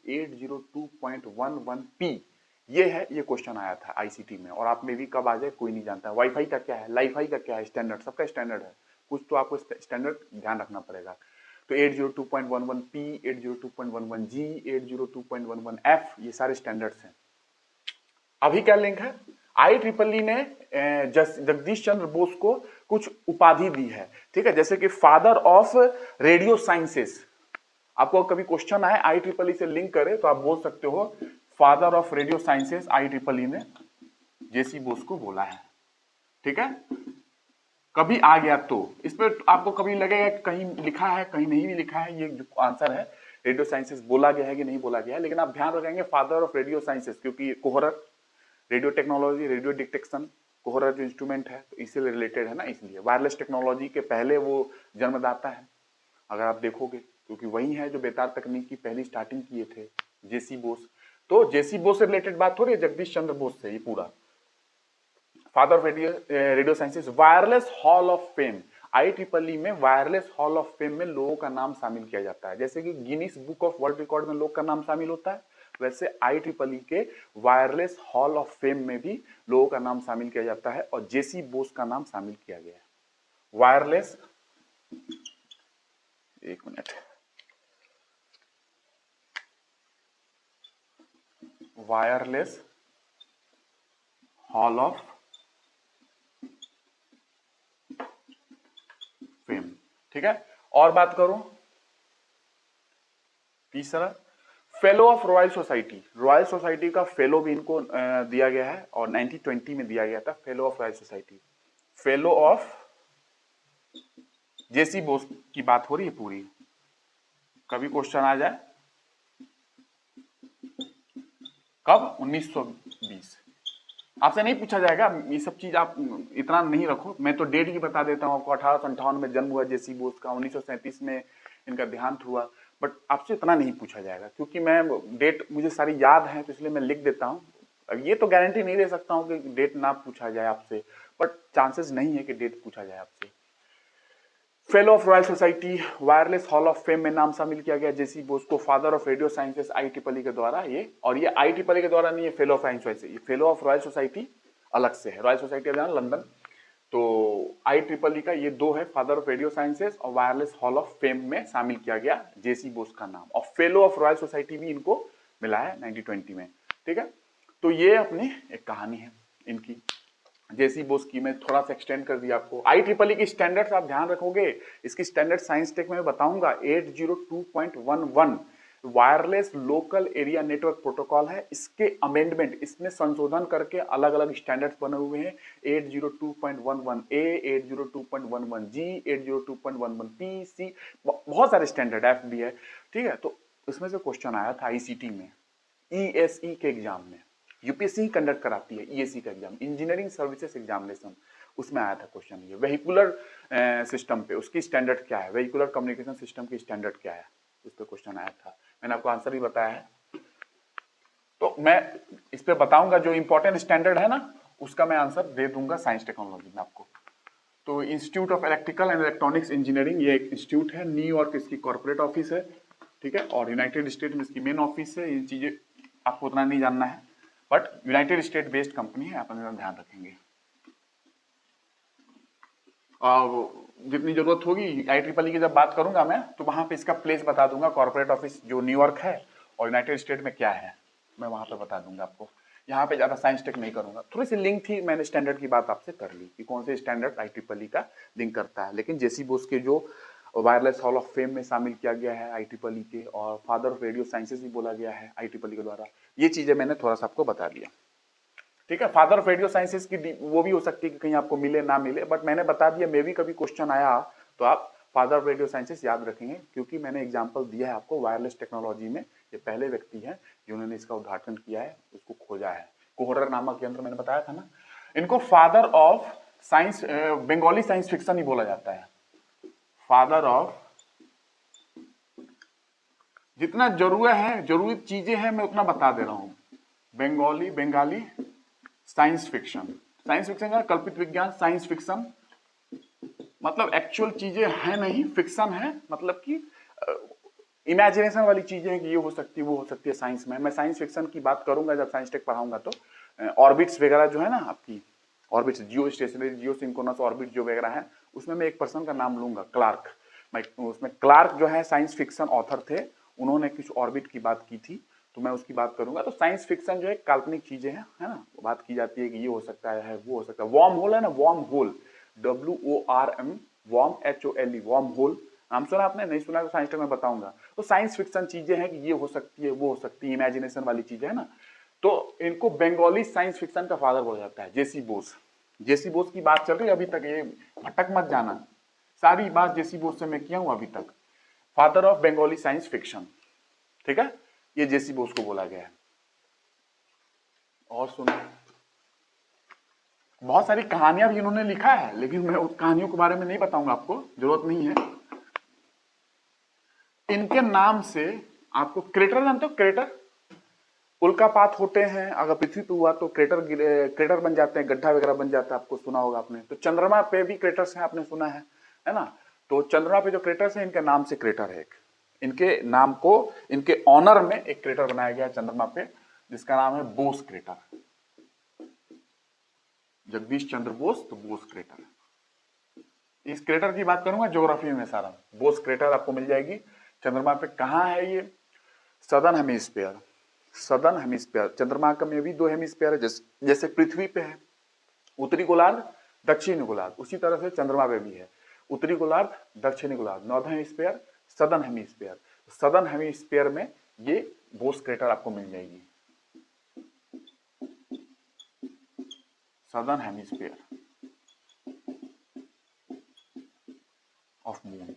802.11P ये है, ये क्वेश्चन आया था ICT में। और आप में भी कब आ जाए कोई नहीं जानता। वाईफाई का क्या है, लाईफाई का क्या है, स्टैंडर्ड सबका स्टैंडर्ड है, कुछ तो आपको स्टैंडर्ड ध्यान रखना पड़ेगा। तो 802.11P 802.11G 802.11F ये सारे स्टैंडर्ड्स हैं। अभी क्या लिंक है, IEEE ने जगदीश चंद्र बोस को कुछ उपाधि दी है, ठीक है, जैसे कि फादर ऑफ रेडियो साइंसेस। आपको कभी क्वेश्चन आए IEEE से लिंक करे तो आप बोल सकते हो father of radio sciences IEEE ने जेसी बोस को बोला है, ठीक है। कभी आ गया तो इस पर आपको कभी लगेगा कि कहीं लिखा है कहीं नहीं भी लिखा है, ये जो आंसर है रेडियो साइंसेस बोला गया है कि नहीं बोला गया है, लेकिन आप ध्यान रखेंगे फादर ऑफ रेडियो साइंसेस, क्योंकि कोहरर रेडियो टेक्नोलॉजी रेडियो डिटेक्शन कोहरर जो इंस्ट्रूमेंट है तो इससे रिलेटेड है ना, इसलिए वायरलेस टेक्नोलॉजी के पहले वो जन्मदाता है अगर आप देखोगे, क्योंकि वही है जो बेतार तकनीक की पहली स्टार्टिंग किए थे जेसी बोस। तो जेसी बोस से रिलेटेड बात हो रही है जगदीश चंद्र बोस से, ये पूरा father of radio sciences. Wireless hall of fame IEEE में वायरलेस हॉल ऑफ फेम में लोगों का नाम शामिल किया जाता है, जैसे कि Guinness book of world record में लोग का नाम शामिल होता है, वैसे IEEE के वायरलेस हॉल ऑफ फेम में भी लोगों का नाम शामिल किया जाता है और जेसी बोस का नाम शामिल किया गया है। वायरलेस, एक minute, wireless hall of fame, ठीक है। और बात करूं तीसरा, fellow of royal society. Royal society का फेलो भी इनको दिया गया है और 1920 में दिया गया था fellow of royal society. Fellow of JC Bose की बात हो रही है पूरी, कभी क्वेश्चन आ जाए कब 1920 आपसे नहीं पूछा जाएगा, ये सब चीज आप इतना नहीं रखो, मैं तो डेट ही बता देता हूँ आपको। 1858 में जन्म हुआ जेसी बोस का, 1937 में इनका देहांत हुआ, बट आपसे इतना नहीं पूछा जाएगा क्योंकि मैं डेट मुझे सारी याद है तो इसलिए मैं लिख देता हूँ। अब ये तो गारंटी नहीं दे सकता हूँ कि डेट ना पूछा जाए आपसे, बट चांसेस नहीं है कि डेट पूछा जाए आपसे। Fellow of royal society, wireless hall of fame में नाम शामिल किया गया जेसी बोस को, father of radio sciences IEEE के द्वारा ये, और ये IEEE के द्वारा नहीं है फेलो ऑफ साइंस, ये फेलो ऑफ रॉयल सोसाइटी अलग से है। रॉयल सोसाइटी अभियान लंदन, तो IEEE का ये दो है, फादर ऑफ रेडियो साइंसेस और वायरलेस हॉल ऑफ फेम में शामिल किया गया जेसी बोस का नाम, और फेलो ऑफ रॉयल सोसाइटी भी इनको मिला है 1920 में, ठीक है। तो ये अपनी एक कहानी है इनकी जेसी बोस की, मैं थोड़ा सा एक्सटेंड कर दिया आपको। IEEE की स्टैंडर्ड्स आप ध्यान रखोगे, इसकी स्टैंडर्ड साइंस टेक में बताऊंगा 802.11 wireless local area network protocol है। इसके अमेंडमेंट, इसमें संशोधन करके अलग अलग स्टैंडर्ड्स बने हुए हैं। 802.11 ए, 802.11 जी, 802.11 पी, सी, बहुत सारे स्टैंडर्ड, एफ भी है। ठीक है, तो इसमें से क्वेश्चन आया था आईसीटी में, ईएसई के एग्जाम में। यूपीएससी कंडक्ट कराती है ईएसई का एग्जाम, इंजीनियरिंग सर्विसेज एग्जामिनेशन, उसमें आया था क्वेश्चन ये व्हीकुलर सिस्टम पे उसकी स्टैंडर्ड क्या है, व्हीकुलर कम्युनिकेशन सिस्टम की स्टैंडर्ड क्या है, उस पर क्वेश्चन आया था। मैंने आपको आंसर ही बताया है, तो मैं इस पे बताऊंगा जो इंपॉर्टेंट स्टैंडर्ड है ना, उसका मैं आंसर दे दूंगा साइंस टेक्नोलॉजी में आपको। तो institute of electrical and electronics engineering, ये एक इंस्टीट्यूट है, न्यूयॉर्क इसकी कॉर्पोरेट ऑफिस है। ठीक है, और यूनाइटेड स्टेट में इसकी मेन ऑफिस है। ये चीजें आपको उतना नहीं जानना है, but United state based company है, आप अपना ध्यान रखेंगे। और जितनी जरूरत होगी IEEE की जब बात करूंगा मैं, तो वहां पे इसका प्लेस बता दूंगा, कॉर्पोरेट ऑफिस जो न्यूयॉर्क है और यूनाइटेड स्टेट में क्या है, मैं वहां पे बता दूंगा आपको। यहाँ पे ज्यादा साइंस टेक नहीं करूंगा, थोड़ी सी लिंक थी, मैंने स्टैंडर्ड की बात आपसे कर ली कि कौन से स्टैंडर्ड IEEE का लिंक करता है। लेकिन जेसी बोस के जो वायरलेस हॉल ऑफ फेम में शामिल किया गया है IEEE के, और फादर ऑफ रेडियो साइंसेज भी बोला गया है IEEE के द्वारा, ये चीजें मैंने थोड़ा सा आपको बता दिया। ठीक है, फादर ऑफ रेडियो साइंसेज की वो भी हो सकती है कि कहीं आपको मिले ना मिले, बट मैंने बता दिया, मे भी कभी क्वेश्चन आया तो आप फादर ऑफ रेडियो साइंसेज याद रखेंगे, क्योंकि मैंने एग्जांपल दिया है आपको वायरलेस टेक्नोलॉजी में। ये पहले व्यक्ति हैं जिन्होंने इसका उद्घाटन किया है, उसको खोजा है, कोहरर नामक यंत्र, मैंने बताया था ना। इनको father of science, Bengali science fiction ही बोला जाता है, फादर ऑफ, जितना जरूरत है, जरूरी चीजें हैं मैं उतना बता दे रहा हूं। Bengali science fiction, science fiction का कल्पित विज्ञान, साइंस फिक्शन मतलब एक्चुअल चीजें हैं नहीं, फिक्शन है मतलब कि इमेजिनेशन वाली चीजें हैं कि ये हो सकती है वो हो सकती है साइंस में। मैं साइंस फिक्शन की बात करूंगा जब साइंस टेक पढ़ाऊंगा, तो ऑर्बिट्स वगैरह जो है ना आपकी, ऑर्बिट्स, जियो स्टेशनरी, जियो सिंक्रोनस ऑर्बिट जो वगैरह है, उसमें मैं एक पर्सन का नाम लूंगा, क्लार्क। मैं उसमें क्लार्क जो है साइंस फिक्शन ऑथर थे, उन्होंने कुछ ऑर्बिट की बात की थी, तो मैं उसकी बात करूंगा। तो साइंस फिक्शन जो है काल्पनिक चीजें हैं, है ना, बात की जाती है कि ये हो सकता है वो हो सकता है। वॉर्म होल है ना, wormhole, WORM, worm HOLE, wormhole, नाम सुना आपने, नहीं सुना तो साइंस टेक में बताऊंगा। तो साइंस फिक्शन चीजें हैं कि ये हो सकती है वो हो सकती है, इमेजिनेशन वाली चीजें है ना, तो इनको बंगाली साइंस फिक्शन का फादर बोला जाता है। जेसी बोस, जेसी बोस की बात चल रही है अभी तक, ये भटक मत जाना, सारी बात जेसी बोस से मैं किया हूं अभी तक, father of Bengali science fiction. ठीक है, ये जेसी बोस को बोला गया है। और सुनो, बहुत सारी कहानियां भी इन्होंने लिखा है, लेकिन मैं उस कहानियों के बारे में नहीं बताऊंगा, आपको जरूरत नहीं है। इनके नाम से आपको क्रेटर जानते हो, क्रेटर, उल्कापात होते हैं अगर पृथ्वी पे हुआ तो क्रेटर, क्रेटर बन जाते हैं, गड्ढा वगैरह बन जाता है, आपको सुना होगा आपने। तो चंद्रमा पे भी क्रेटर्स हैं, आपने सुना है ना। तो चंद्रमा पे जो क्रेटर्स हैं, इनके नाम से क्रेटर है एक, इनके नाम को, इनके ऑनर में एक क्रेटर बनाया गया है चंद्रमा पे, जिसका नाम है बोस क्रेटर, जगदीश चंद्र बोस, तो बोस क्रेटर। इस क्रेटर की बात करूंगा ज्योग्राफी में सारा, बोस क्रेटर आपको मिल जाएगी। चंद्रमा पे कहाँ है ये, सदर्न हेमिस्फीयर, सदर्न हेमिस्फीयर, चंद्रमा का में भी दो हेमिस्फीयर है, जैसे पृथ्वी पे है उत्तरी गोलार्ध, दक्षिणी गोलार्ध, उसी तरह से चंद्रमा पे भी है उत्तरी गोलार्ध, दक्षिणी गोलार्ध, northern hemisphere, southern hemisphere. Southern hemisphere में ये बोस क्रेटर आपको मिल जाएगी, southern hemisphere of moon.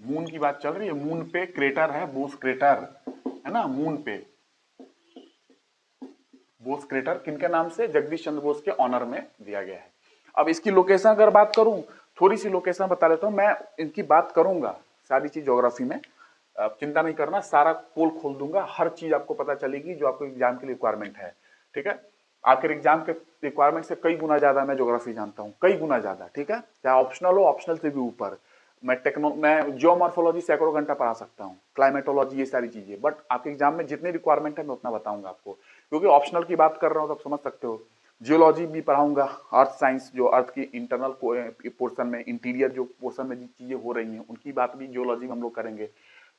Moon की बात चल रही है, मून पे क्रेटर है, बोस क्रेटर है ना, मून पे बोस क्रेटर किनके नाम से, जगदीश चंद्र बोस के ऑनर में दिया गया है। अब इसकी लोकेशन अगर बात करूं, थोड़ी सी लोकेशन बता देता हूं, मैं इनकी बात करूंगा सारी चीज ज्योग्राफी में, आप चिंता नहीं करना, सारा पोल खोल दूंगा, हर चीज आपको पता चलेगी जो आपको एग्जाम के लिए रिक्वायरमेंट है। ठीक है, आपके एग्जाम के रिक्वायरमेंट से कई गुना ज्यादा मैं ज्योग्राफी जानता हूँ, कई गुना ज्यादा। ठीक है, चाहे ऑप्शनल हो, ऑप्शनल से भी ऊपर। मैं जियोमॉर्फोलॉजी सैकड़ों घंटा पढ़ा सकता हूँ, क्लाइमेटोलॉजी, ये सारी चीजें, बट आपके एग्जाम में जितनी रिक्वायरमेंट है मैं उतना बताऊंगा आपको, क्योंकि ऑप्शनल की बात कर रहा हूँ तो आप समझ सकते हो। जियोलॉजी भी पढ़ाऊंगा, अर्थ साइंस, जो अर्थ की इंटरनल पोर्शन में, इंटीरियर जो पोर्शन में चीजें हो रही हैं, उनकी बात भी जियोलॉजी में हम लोग करेंगे।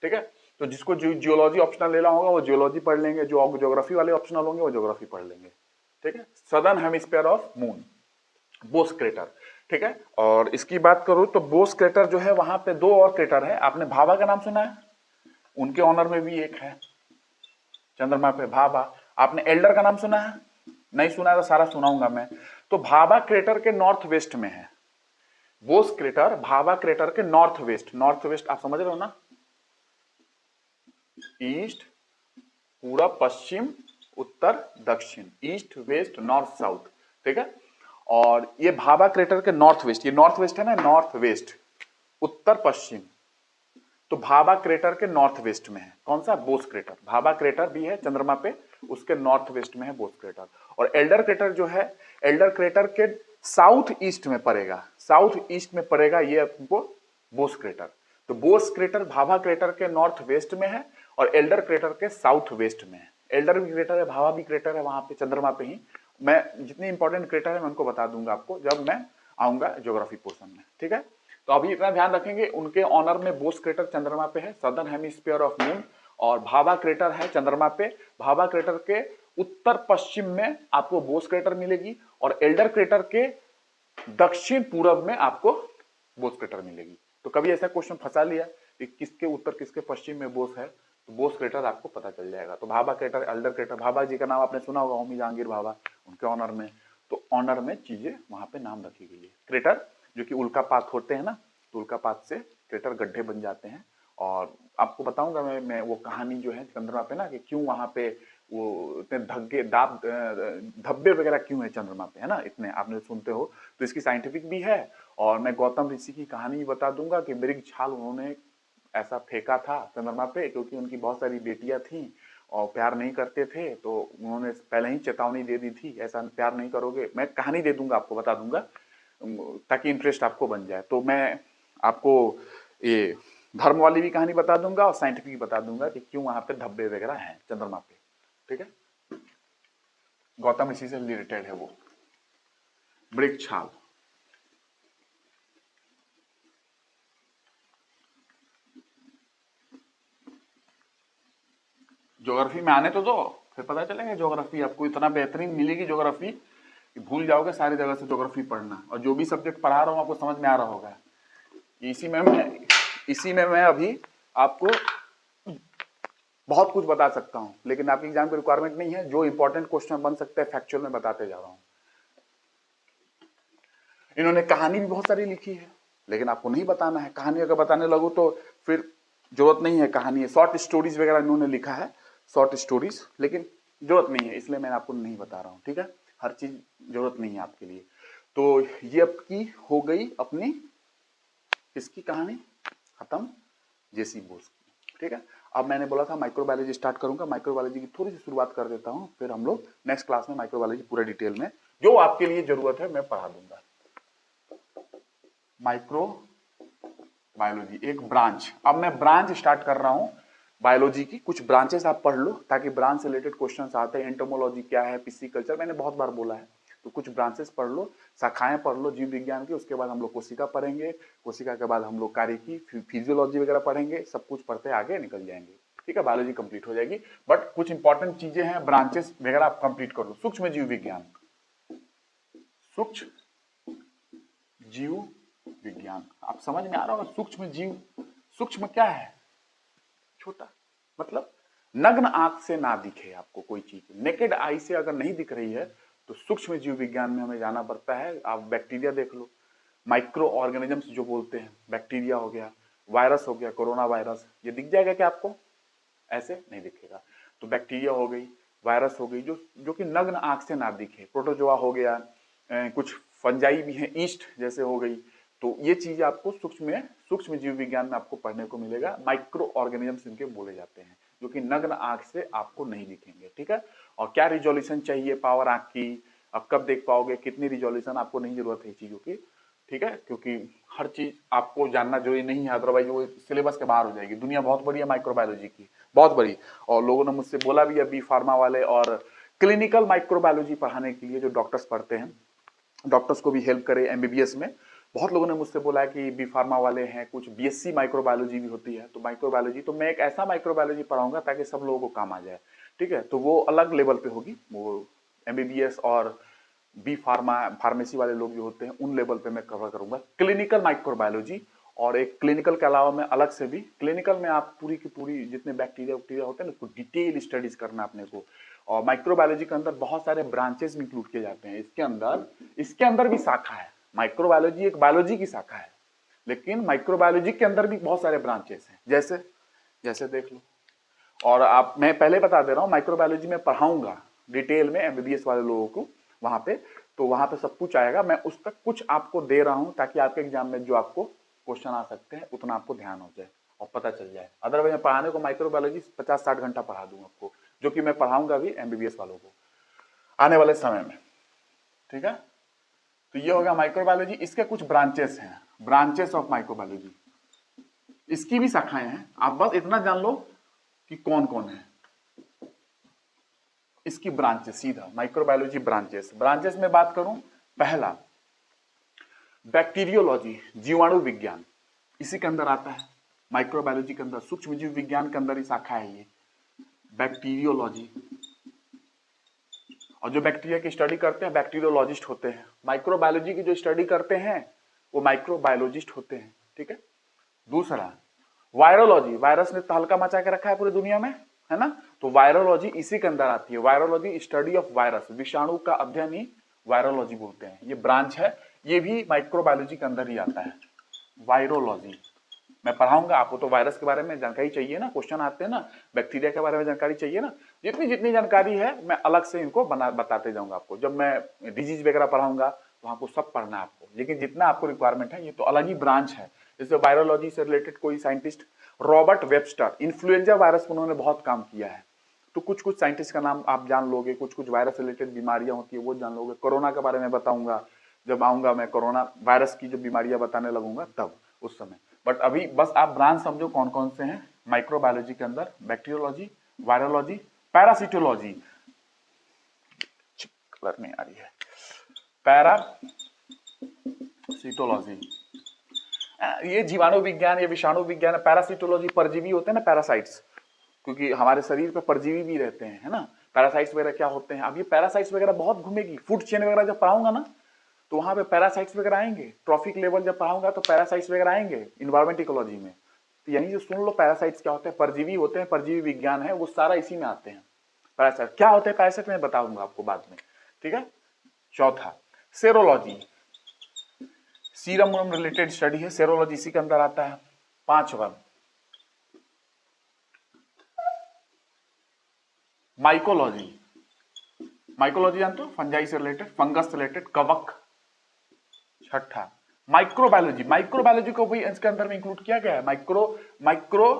ठीक है, तो जिसको जियोलॉजी ऑप्शनल लेना होगा वो जियोलॉजी पढ़ लेंगे, जो ज्योग्राफी वाले ऑप्शनल होंगे वो ज्योग्राफी पढ़ लेंगे। ठीक है, southern hemisphere of moon, Bose crater. ठीक है, और इसकी बात करूं तो बोस क्रेटर जो है, वहां पे दो और क्रेटर है, आपने भाभा का नाम सुना है, उनके ऑनर में भी एक है चंद्रमा पे, भाभा। आपने एल्डर का नाम सुना है? नहीं सुना तो सारा सुनाऊंगा मैं। तो भाभा क्रेटर के नॉर्थ वेस्ट में है बोस क्रेटर, भाभा क्रेटर के नॉर्थ वेस्ट। नॉर्थ वेस्ट आप समझ रहे हो ना, ईस्ट, पूरब, पश्चिम, उत्तर, दक्षिण, ईस्ट वेस्ट नॉर्थ साउथ, ठीक है। और ये भाभा क्रेटर के नॉर्थ वेस्ट, ये नॉर्थ वेस्ट है ना, नॉर्थ वेस्ट, उत्तर पश्चिम। तो भाभा क्रेटर के नॉर्थ वेस्ट में है कौन सा? बोस क्रेटर। भाभा क्रेटर भी है चंद्रमा पे, उसके नॉर्थ वेस्ट में है बोस क्रेटर। और एल्डर क्रेटर जो है, एल्डर क्रेटर के साउथ ईस्ट में पड़ेगा, साउथ ईस्ट में पड़ेगा ये आपको बोस क्रेटर। तो बोस क्रेटर भाभा क्रेटर के नॉर्थ वेस्ट में है और एल्डर क्रेटर के साउथ वेस्ट में है। एल्डर भी क्रेटर है, भाभा भी क्रेटर है, वहां पे चंद्रमा पे ही। मैं जितने इंपॉर्टेंट क्रेटर है मैं उनको बता दूंगा आपको जब मैं आऊंगा ज्योग्राफी पोर्शन में, ठीक है। तो अभी इतना ध्यान रखेंगे, उनके ऑनर में बोस क्रेटर चंद्रमा पे है, सदर्न हेमिस्फीयर ऑफ मून। और भाभा क्रेटर है चंद्रमा पे, भाभा क्रेटर के उत्तर पश्चिम में आपको बोस क्रेटर मिलेगी और एल्डर क्रेटर के दक्षिण पूर्व में आपको बोस क्रेटर मिलेगी। तो कभी ऐसा क्वेश्चन फंसा लिया कि किसके उत्तर किसके पश्चिम में बोस है, तो बोस क्रेटर आपको पता चल जाएगा। तो Bhabha crater, Alder crater, Bhabha ji का नाम आपने सुना होगा, होमी जहांगीर भाभा, उनके ऑनर में। तो ऑनर में चीजें वहां पे नाम रखी गई है। क्रेटर जो कि उल्कापात होते हैं ना, तो उल्कापात से क्रेटर गड्ढे बन जाते हैं। और आपको बताऊंगा मैं वो कहानी जो है चंद्रमा पे ना, कि क्यों वहां पे वो इतने धग्गे दाब धब्बे वगैरह क्यों है चंद्रमा पे, है ना, इतने आपने सुनते हो। तो इसकी साइंटिफिक भी है। और मैं गौतम ऋषि की कहानी भी बता दूंगा कि मृग छाल उन्होंने ऐसा फेंका था चंद्रमा पे, क्योंकि उनकी बहुत सारी बेटियां थी और प्यार नहीं करते थे, तो उन्होंने पहले ही चेतावनी दे दी थी, ऐसा प्यार नहीं करोगे। मैं कहानी दे दूंगा आपको, बता दूंगा, ताकि इंटरेस्ट आपको बन जाए। तो मैं आपको ये धर्म वाली भी कहानी बता दूंगा और साइंटिफिक भी बता दूंगा कि क्यों वहां पे धब्बे वगैरह हैं चंद्रमा पे, ठीक है। गौतम ऋषि से रिलेटेड है वो मृग छाल। ज्योग्राफी में आने तो दो, फिर पता चलेगा ज्योग्राफी आपको इतना बेहतरीन मिलेगी ज्योग्राफी कि भूल जाओगे सारी जगह से ज्योग्राफी पढ़ना। और जो भी सब्जेक्ट पढ़ा रहा हूँ आपको समझ में आ रहा होगा। इसी में मैं अभी आपको बहुत कुछ बता सकता हूँ, लेकिन आपकी एग्जाम की रिक्वायरमेंट नहीं है। जो इंपॉर्टेंट क्वेश्चन बन सकते हैं फैक्चुअल में बताते जा रहा हूँ। इन्होंने कहानी भी बहुत सारी लिखी है, लेकिन आपको नहीं बताना है। कहानी अगर बताने लगो तो फिर जरूरत नहीं है। कहानी है, शॉर्ट स्टोरीज वगैरह इन्होंने लिखा है, शॉर्ट स्टोरीज, लेकिन जरूरत नहीं है, इसलिए मैं आपको नहीं बता रहा हूँ, ठीक है। हर चीज जरूरत नहीं है आपके लिए। तो ये आपकी हो गई अपनी इसकी कहानी खत्म, जेसी बोस की, ठीक है। अब मैंने बोला था माइक्रोबायोलॉजी स्टार्ट करूंगा, माइक्रोबायोलॉजी की थोड़ी सी शुरुआत कर देता हूं, फिर हम लोग नेक्स्ट क्लास में माइक्रोबायोलॉजी पूरा डिटेल में जो आपके लिए जरूरत है मैं पढ़ा दूंगा। माइक्रो बायोलॉजी एक ब्रांच, अब मैं ब्रांच स्टार्ट कर रहा हूं बायोलॉजी की। कुछ ब्रांचेस आप पढ़ लो ताकि ब्रांच से रिलेटेड क्वेश्चंस आते हैं। एंटोमोलॉजी क्या है, पिस्सिकल्चर, मैंने बहुत बार बोला है। तो कुछ ब्रांचेस पढ़ लो, शाखाएं पढ़ लो जीव विज्ञान की। उसके बाद हम लोग कोशिका पढ़ेंगे, कोशिका के बाद हम लोग कार्य की फिजियोलॉजी वगैरह पढ़ेंगे। सब कुछ पढ़ते आगे निकल जाएंगे, ठीक है। बायोलॉजी कंप्लीट हो जाएगी, बट कुछ इंपॉर्टेंट चीजें हैं, ब्रांचेस वगैरह आप कंप्लीट कर लो। सूक्ष्म जीव विज्ञान, सूक्ष्म जीव विज्ञान, आप समझ में आ रहा होगा। सूक्ष्म जीव, सूक्ष्म क्या है? छोटा, मतलब नग्न आंख से ना दिखे आपको कोई चीज, नेकेड आई से अगर नहीं दिख रही है तो सूक्ष्म जीव विज्ञान में हमें जाना पड़ता है। आप बैक्टीरिया देख लो, माइक्रो ऑर्गेनिजम्स जो बोलते हैं, बैक्टीरिया हो गया, वायरस हो गया, कोरोना वायरस, ये दिख जाएगा क्या आपको? ऐसे नहीं दिखेगा। तो बैक्टीरिया हो गई, वायरस हो गई, जो जो कि नग्न आंख से ना दिखे। प्रोटोजोआ हो गया, कुछ फंजाई भी है, ईस्ट जैसे हो गई। तो ये चीज आपको सूक्ष्म जीव विज्ञान में आपको पढ़ने को मिलेगा। माइक्रो ऑर्गेनिजम्स इनके बोले जाते हैं, जो कि नग्न आंख से आपको नहीं दिखेंगे, ठीक है। और क्या रिजोल्यूशन चाहिए पावर आंख की, अब कब देख पाओगे, कितनी रिजोल्यूशन, आपको नहीं जरूरत है चीजों की, ठीक है। क्योंकि हर चीज आपको जानना जरूरी नहीं है, अदरवाइज वो सिलेबस के बाहर हो जाएगी। दुनिया बहुत बड़ी है माइक्रोबायोलॉजी की, बहुत बड़ी। और लोगों ने मुझसे बोला भी है, बी फार्मा वाले और क्लिनिकल माइक्रोबायोलॉजी पढ़ाने के लिए जो डॉक्टर्स पढ़ते हैं, डॉक्टर्स को भी हेल्प करे एमबीबीएस में। बहुत लोगों ने मुझसे बोला है कि बी फार्मा वाले हैं, कुछ बीएससी माइक्रोबायोलॉजी भी होती है। तो माइक्रोबायोलॉजी, तो मैं एक ऐसा माइक्रोबायोलॉजी पढ़ाऊंगा ताकि सब लोगों को काम आ जाए, ठीक है। तो वो अलग लेवल पे होगी, वो एमबीबीएस और बी फार्मा फार्मेसी वाले लोग जो होते हैं उन लेवल पे मैं कवर करूंगा क्लिनिकल माइक्रोबायोलॉजी। और एक क्लिनिकल के अलावा मैं अलग से भी, क्लिनिकल में आप पूरी की पूरी जितने बैक्टीरिया वैक्टीरिया होते हैं ना उसको डिटेल स्टडीज करना अपने को। और माइक्रोबायोलॉजी के अंदर बहुत सारे ब्रांचेस भी इंक्लूड किए जाते हैं। इसके अंदर भी शाखा है। माइक्रोबायोलॉजी एक बायोलॉजी की शाखा है, लेकिन माइक्रोबायोलॉजी के अंदर भी बहुत सारे ब्रांचेस हैं। जैसे जैसे देख लो, और आप, मैं पहले बता दे रहा हूँ, माइक्रोबायोलॉजी में पढ़ाऊंगा डिटेल में एमबीबीएस वाले लोगों को वहां पे, तो वहां पे सब कुछ आएगा। मैं उस तक कुछ आपको दे रहा हूं ताकि आपके एग्जाम में जो आपको क्वेश्चन आ सकते हैं उतना आपको ध्यान हो जाए और पता चल जाए। अदरवाइज मैं पढ़ाने को माइक्रोबायोलॉजी 50-60 घंटा पढ़ा दूंगा आपको, जो कि मैं पढ़ाऊंगा भी एमबीबीएस वालों को आने वाले समय में। ठीक है, तो ये हो गया माइक्रोबायोलॉजी। इसके कुछ ब्रांचेस हैं, ब्रांचेस ऑफ माइक्रोबायोलॉजी, इसकी भी शाखाएं हैं। आप बस इतना जान लो कि कौन कौन है इसकी ब्रांचेस। सीधा माइक्रोबायोलॉजी ब्रांचेस। ब्रांचेस में बात करूं, पहला बैक्टीरियोलॉजी, जीवाणु विज्ञान, इसी के अंदर आता है। माइक्रोबायोलॉजी के अंदर सूक्ष्म जीव विज्ञान के अंदर ही शाखा है ये बैक्टीरियोलॉजी। और जो बैक्टीरिया की स्टडी करते हैं बैक्टीरियोलॉजिस्ट होते हैं। माइक्रोबायोलॉजी की जो स्टडी करते हैं वो माइक्रोबायोलॉजिस्ट होते हैं। ठीक है। दूसरा वायरोलॉजी, वायरस ने तहलका मचा के रखा है पूरी दुनिया में, है ना, तो वायरोलॉजी इसी के अंदर आती है। वायरोलॉजी स्टडी ऑफ वायरस, विषाणु का अध्ययन ही वायरोलॉजी बोलते हैं। ये ब्रांच है, ये भी माइक्रोबायोलॉजी के अंदर ही आता है। वायरोलॉजी मैं पढ़ाऊंगा आपको, तो वायरस के बारे में जानकारी चाहिए ना, क्वेश्चन आते हैं ना, बैक्टीरिया के बारे में जानकारी चाहिए ना, जितनी जितनी जानकारी है मैं अलग से इनको बताते जाऊंगा आपको। जब मैं डिजीज वगैरह पढ़ाऊंगा तो आपको सब पढ़ना है आपको, लेकिन जितना आपको रिक्वायरमेंट है ये तो अलग ही ब्रांच है। जैसे वायरोलॉजी से रिलेटेड कोई scientist, Robert Webster, influenza virus पर उन्होंने बहुत काम किया है, तो कुछ कुछ साइंटिस्ट का नाम आप जान लोगे, कुछ कुछ वायरस रिलेटेड बीमारियां होती है वो जान लोगे। कोरोना के बारे में बताऊंगा जब आऊंगा मैं, कोरोना वायरस की जो बीमारियां बताने लगूंगा तब, उस समय। बट अभी बस आप ब्रांच समझो कौन कौन से हैं माइक्रोबायोलॉजी के अंदर। बैक्टीरियोलॉजी, वायरोलॉजी, पैरासिटोलॉजी, कलर नहीं आ रही है, पैरासिटोलॉजी, ये जीवाणु विज्ञान, ये विषाणु विज्ञान। पैरासिटोलॉजी परजीवी होते हैं ना, पैरासाइट्स, क्योंकि हमारे शरीर पे परजीवी भी रहते हैं, है ना। पैरासाइट्स वगैरह क्या होते हैं, अब ये पैरासाइट्स वगैरह बहुत घूमेगी। फूड चेन वगैरह जब पढ़ाऊंगा ना तो वहां पे पैरासाइट्स वगैरह आएंगे। ट्रॉफिक लेवल जब पढ़ाऊंगा तो पैरासाइट्स वगैरह आएंगे इन्वायरमेंट इकोलॉजी में। तो यानी जो सुन लो, पैरासाइट्स क्या होते हैं, परजीवी होते हैं, परजीवी विज्ञान है वो सारा इसी में आते हैं। पैरासाइट क्या होते हैं, पैरासाइट मैं बताऊंगा आपको बाद में। ठीक है। चौथा सेरोलॉजी, सीरम रिलेटेड स्टडी है, सेरोलॉजी इसी के अंदर आता है। पांचवा माइकोलॉजी, माइकोलॉजी जानते हो, फंजाई से रिलेटेड, फंगस से रिलेटेड, कवक। छठा माइक्रोबायोलॉजी, माइक्रोबायोलॉजी को भी इसके अंदर में इंक्लूड किया गया है। माइक्रो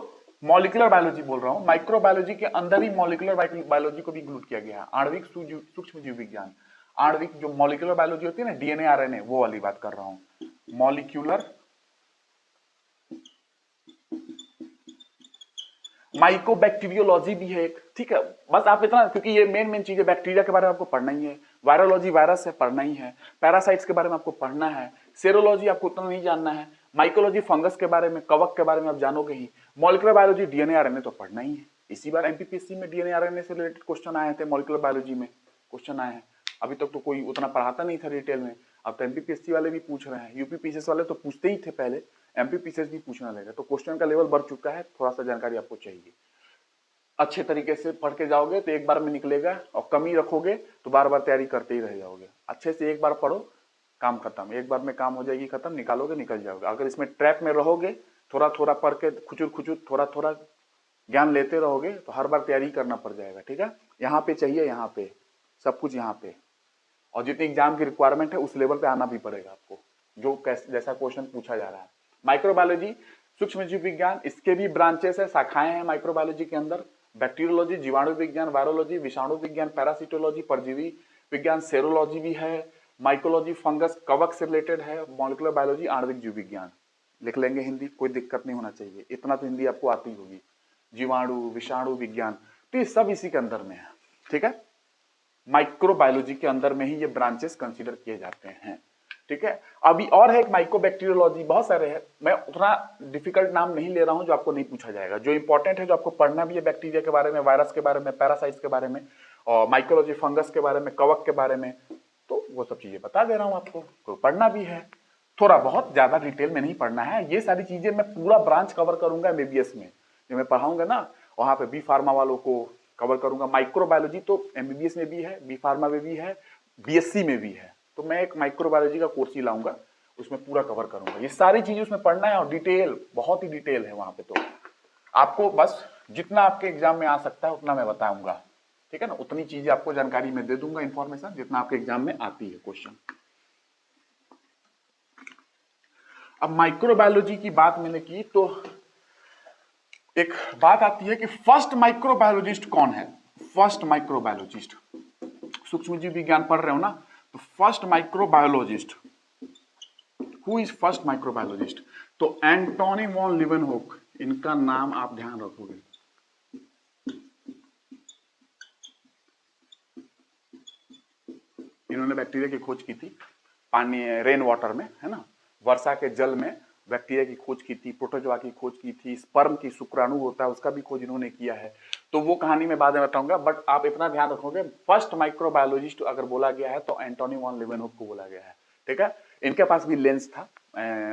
मॉलिक्यूलर बायोलॉजी बोल रहा हूं, माइक्रोबायोलॉजी के अंदर ही मॉलिक्यूलर बायोलॉजी को भी इंक्लूड किया गया है। आणविक सूक्ष्म जीव विज्ञान, आणविक जो मॉलिक्यूलर बायोलॉजी होती है ना, डीएनए आरएनए, वो वाली बात कर रहा हूं। मॉलिक्यूलर, माइकोबैक्टीरियोलॉजी भी है एक। ठीक है, बस आप इतना, क्योंकि ये मेन चीज है। बैक्टीरिया के बारे में आपको पढ़ना ही है, वायरोलॉजी वायरस है पढ़ना ही है, पैरासाइट्स के बारे में आपको पढ़ना है, सेरोलॉजी आपको उतना नहीं जानना है, माइकोलॉजी फंगस के बारे में, कवक के बारे में आप जानोगे ही, मॉलिक्यूलर बायोलॉजी डीएनए आरएनए तो पढ़ना ही है। इसी बार एमपीपीएससी में डीएनए आरएनए से रिलेटेड क्वेश्चन आए थे, मॉलिक्यूलर बायोलॉजी में क्वेश्चन आए हैं। अभी तक तो कोई उतना पढ़ाता नहीं था डिटेल में, अब तो एमपीपीएससी वाले भी पूछ रहे हैं। यूपीपीसीएस वाले तो पूछते ही थे पहले, एमपीपीसीएस भी पूछना लगेगा, तो क्वेश्चन का लेवल बढ़ चुका है। थोड़ा सा जानकारी आपको चाहिए, अच्छे तरीके से पढ़ के जाओगे तो एक बार में निकलेगा, और कमी रखोगे तो बार बार तैयारी करते ही रह जाओगे। अच्छे से एक बार पढ़ो, काम खत्म, एक बार में काम हो जाएगी खत्म, निकालोगे निकल जाओगे। अगर इसमें ट्रैप में रहोगे, थोड़ा थोड़ा पढ़ के खुचुर खुचुर थोड़ा थोड़ा ज्ञान लेते रहोगे तो हर बार तैयारी करना पड़ जाएगा। ठीक है, यहाँ पे चाहिए, यहाँ पे सब कुछ यहाँ पे, और जितनी एग्जाम की रिक्वायरमेंट है उस लेवल पे आना भी पड़ेगा आपको, जो जैसा क्वेश्चन पूछा जा रहा है। माइक्रोबायोलॉजी, सूक्ष्म जीव विज्ञान, इसके भी ब्रांचेस है, शाखाएं हैं माइक्रोबायोलॉजी के अंदर। बैक्टीरियोलॉजी, जीवाणु विज्ञान, वायरोलॉजी, विषाणु विज्ञान, पैरासिटोलॉजी, परजीवी विज्ञान, सेरोलॉजी भी है, माइकोलॉजी फंगस कवक से रिलेटेड है, मॉलिक्यूलर बायोलॉजी आणविक जीव विज्ञान। लिख लेंगे हिंदी, कोई दिक्कत नहीं होना चाहिए, इतना तो हिंदी आपको आती होगी। जीवाणु विषाणु विज्ञान, तो ये सब इसी के अंदर में है। ठीक है, माइक्रोबायोलॉजी के अंदर में ही ये ब्रांचेस कंसीडर किए जाते हैं। ठीक है, अभी और है एक माइक्रोबैक्टीरियोलॉजी, बहुत सारे हैं, मैं उतना डिफिकल्ट नाम नहीं ले रहा हूं जो आपको नहीं पूछा जाएगा। जो इंपॉर्टेंट है, जो आपको पढ़ना भी है, बैक्टीरिया के बारे में, वायरस के बारे में, पैरासाइट्स के बारे में, और माइकोलॉजी फंगस के बारे में, कवक के बारे में, तो वो सब चीजें बता दे रहा हूं आपको, तो पढ़ना भी है। थोड़ा बहुत, ज्यादा डिटेल में नहीं पढ़ना है। ये सारी चीजें मैं पूरा ब्रांच कवर करूंगा एमबीबीएस में, जो मैं पढ़ाऊंगा ना वहां पे बी फार्मा वालों को कवर करूंगा। माइक्रोबायोलॉजी तो एमबीबीएस में भी है, बी फार्मा में भी है, बीएससी में भी है। तो मैं एक माइक्रोबायोलॉजी का कोर्स ही लाऊंगा, उसमें पूरा कवर करूंगा। ये सारी चीजें उसमें पढ़ना है और डिटेल, बहुत ही डिटेल है वहां पे। तो आपको बस जितना आपके एग्जाम में आ सकता है उतना मैं बताऊंगा, ठीक है ना। उतनी चीजें आपको जानकारी में दे दूंगा, इंफॉर्मेशन जितना आपके एग्जाम में आती है क्वेश्चन। अब माइक्रोबायोलॉजी की बात मैंने की तो एक बात आती है कि फर्स्ट माइक्रोबायोलॉजिस्ट कौन है। फर्स्ट माइक्रोबायोलॉजिस्ट, सूक्ष्मजीव विज्ञान पढ़ रहे हो ना, तो first microbiologist, who is first microbiologist? तो एंटोनी वॉन लीवेनहोक, इनका नाम आप ध्यान रखोगे। इन्होंने बैक्टीरिया की खोज की थी पानी, रेन वाटर में, है ना, वर्षा के जल में बैक्टीरिया की खोज की थी, प्रोटोजोआ की खोज की थी, स्पर्म की, शुक्राणु होता है उसका भी खोज इन्होंने किया है। तो वो कहानी मैं बाद में बताऊंगा, बट आप इतना ध्यान रखोगे फर्स्ट माइक्रोबायोलॉजिस्ट अगर बोला गया है तो एंटोनी वॉन लीवेनहोक को बोला गया है, ठीक है। इनके पास भी लेंस था,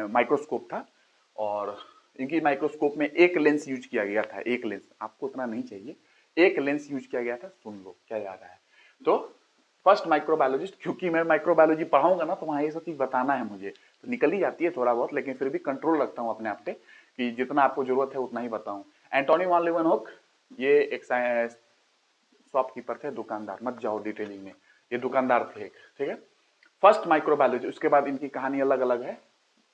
माइक्रोस्कोप था, और इनकी माइक्रोस्कोप में एक लेंस यूज किया गया था। एक लेंस, आपको उतना नहीं चाहिए, एक लेंस यूज किया गया था। सुन लो क्या याद है। तो फर्स्ट माइक्रोबायोलॉजिस्ट, क्योंकि मैं माइक्रोबायोलॉजी पढ़ाऊंगा ना तो वहां ये सब चीज बताना है मुझे, तो निकल ही जाती है थोड़ा बहुत, लेकिन फिर भी कंट्रोल रखता हूँ अपने आप पे कि जितना आपको जरूरत है उतना ही बताऊं। एंटोनी वॉन लीवेनहोक ये एक शॉपकीपर थे, दुकानदार, मत जाओ डिटेलिंग में, ये दुकानदार थे एक, ठीक है। फर्स्ट माइक्रोबायोलॉजी, उसके बाद इनकी कहानी अलग अलग है,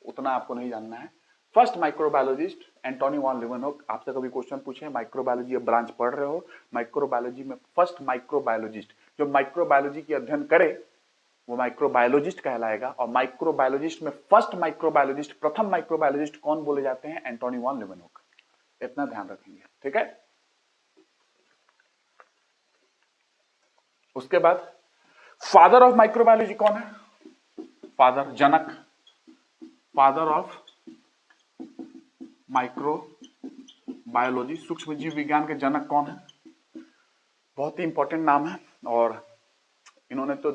उतना आपको नहीं जानना है। First microbiologist Antonie van Leeuwenhoek. आपसे कभी क्वेश्चन पूछे, माइक्रोबायोलॉजी अब ब्रांच पढ़ रहे हो, माइक्रोबायोलॉजी में फर्स्ट माइक्रोबायोलॉजिस्ट जो माइक्रोबायोलॉजी की अध्ययन करे वो माइक्रोबायोलॉजिस्ट कहलाएगा। और माइक्रोबायोलॉजिस्ट में फर्स्ट माइक्रोबायोलॉजिस्ट, प्रथम माइक्रोबायोलॉजिस्ट कौन बोले जाते हैं? Antonie van Leeuwenhoek. इतना ध्यान रखेंगे, ठीक है। उसके बाद फादर ऑफ माइक्रोबायोलॉजी कौन है? Father, Janak, father of microbiology, सूक्ष्म जीव विज्ञान के जनक कौन है? बहुत ही इंपॉर्टेंट नाम है, और इन्होंने तो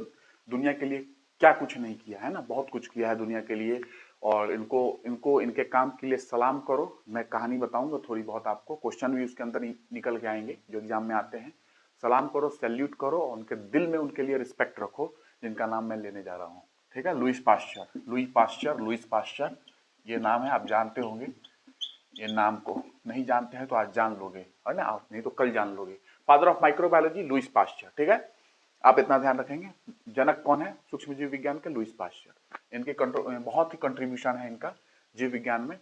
दुनिया के लिए क्या कुछ नहीं किया है ना, बहुत कुछ किया है दुनिया के लिए। और इनको इनको इनके काम के लिए सलाम करो। मैं कहानी बताऊंगा थोड़ी बहुत आपको, क्वेश्चन भी उसके अंदर निकल के आएंगे जो एग्जाम में आते हैं। सलाम करो, सैल्यूट करो, और उनके दिल में उनके लिए रिस्पेक्ट रखो, जिनका नाम मैं लेने जा रहा हूँ, ठीक है। लुईस पास्चर, लुईस पास्चर ये नाम है, आप जानते होंगे ये नाम को। नहीं जानते हैं तो आज जान लोगे, है ना, आप नहीं तो कल जान लोगे। Father of microbiology Lewis pasture, ठीक है। आप इतना ध्यान रखेंगे। जनक कौन है सूक्ष्म जीव विज्ञान के? Lewis pasture. इनके बहुत ही कंट्रीब्यूशन है इनका जीव विज्ञान में,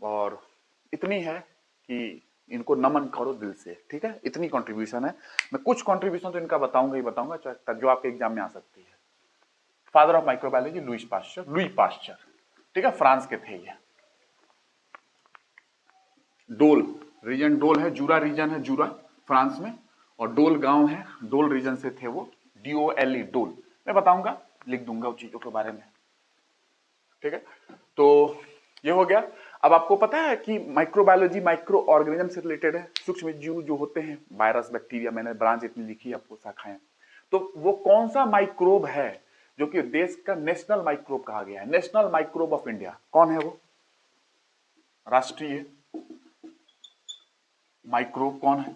और इतनी है कि इनको नमन करो दिल से, ठीक है। इतनी कंट्रीब्यूशन है। मैं कुछ कंट्रीब्यूशन तो इनका बताऊंगा ही बताऊंगा जो आपके एग्जाम में आ सकती है। Father of microbiology Lewis pasture, Louis Pasteur, ठीक है, फ्रांस के थे ये। डोल रीजन, डोल है, जूरा रीजन है, जूरा फ्रांस में, और डोल गांव है, डोल रीजन से थे वो, DOLE, डोल। मैं बताऊंगा, लिख दूंगा उन चीजों के बारे में, ठीक है। तो ये हो गया। अब आपको पता है कि माइक्रोबायोलॉजी माइक्रो ऑर्गेनिज्म से रिलेटेड है। सूक्ष्म जीव जो होते हैं, वायरस, बैक्टीरिया, मैंने ब्रांच इतनी लिखी है आपको, शाखाएं। तो वो कौन सा माइक्रोब है जो कि देश का नेशनल माइक्रोब कहा गया है? नेशनल माइक्रोब ऑफ इंडिया कौन है वो? राष्ट्रीय माइक्रोब कौन है?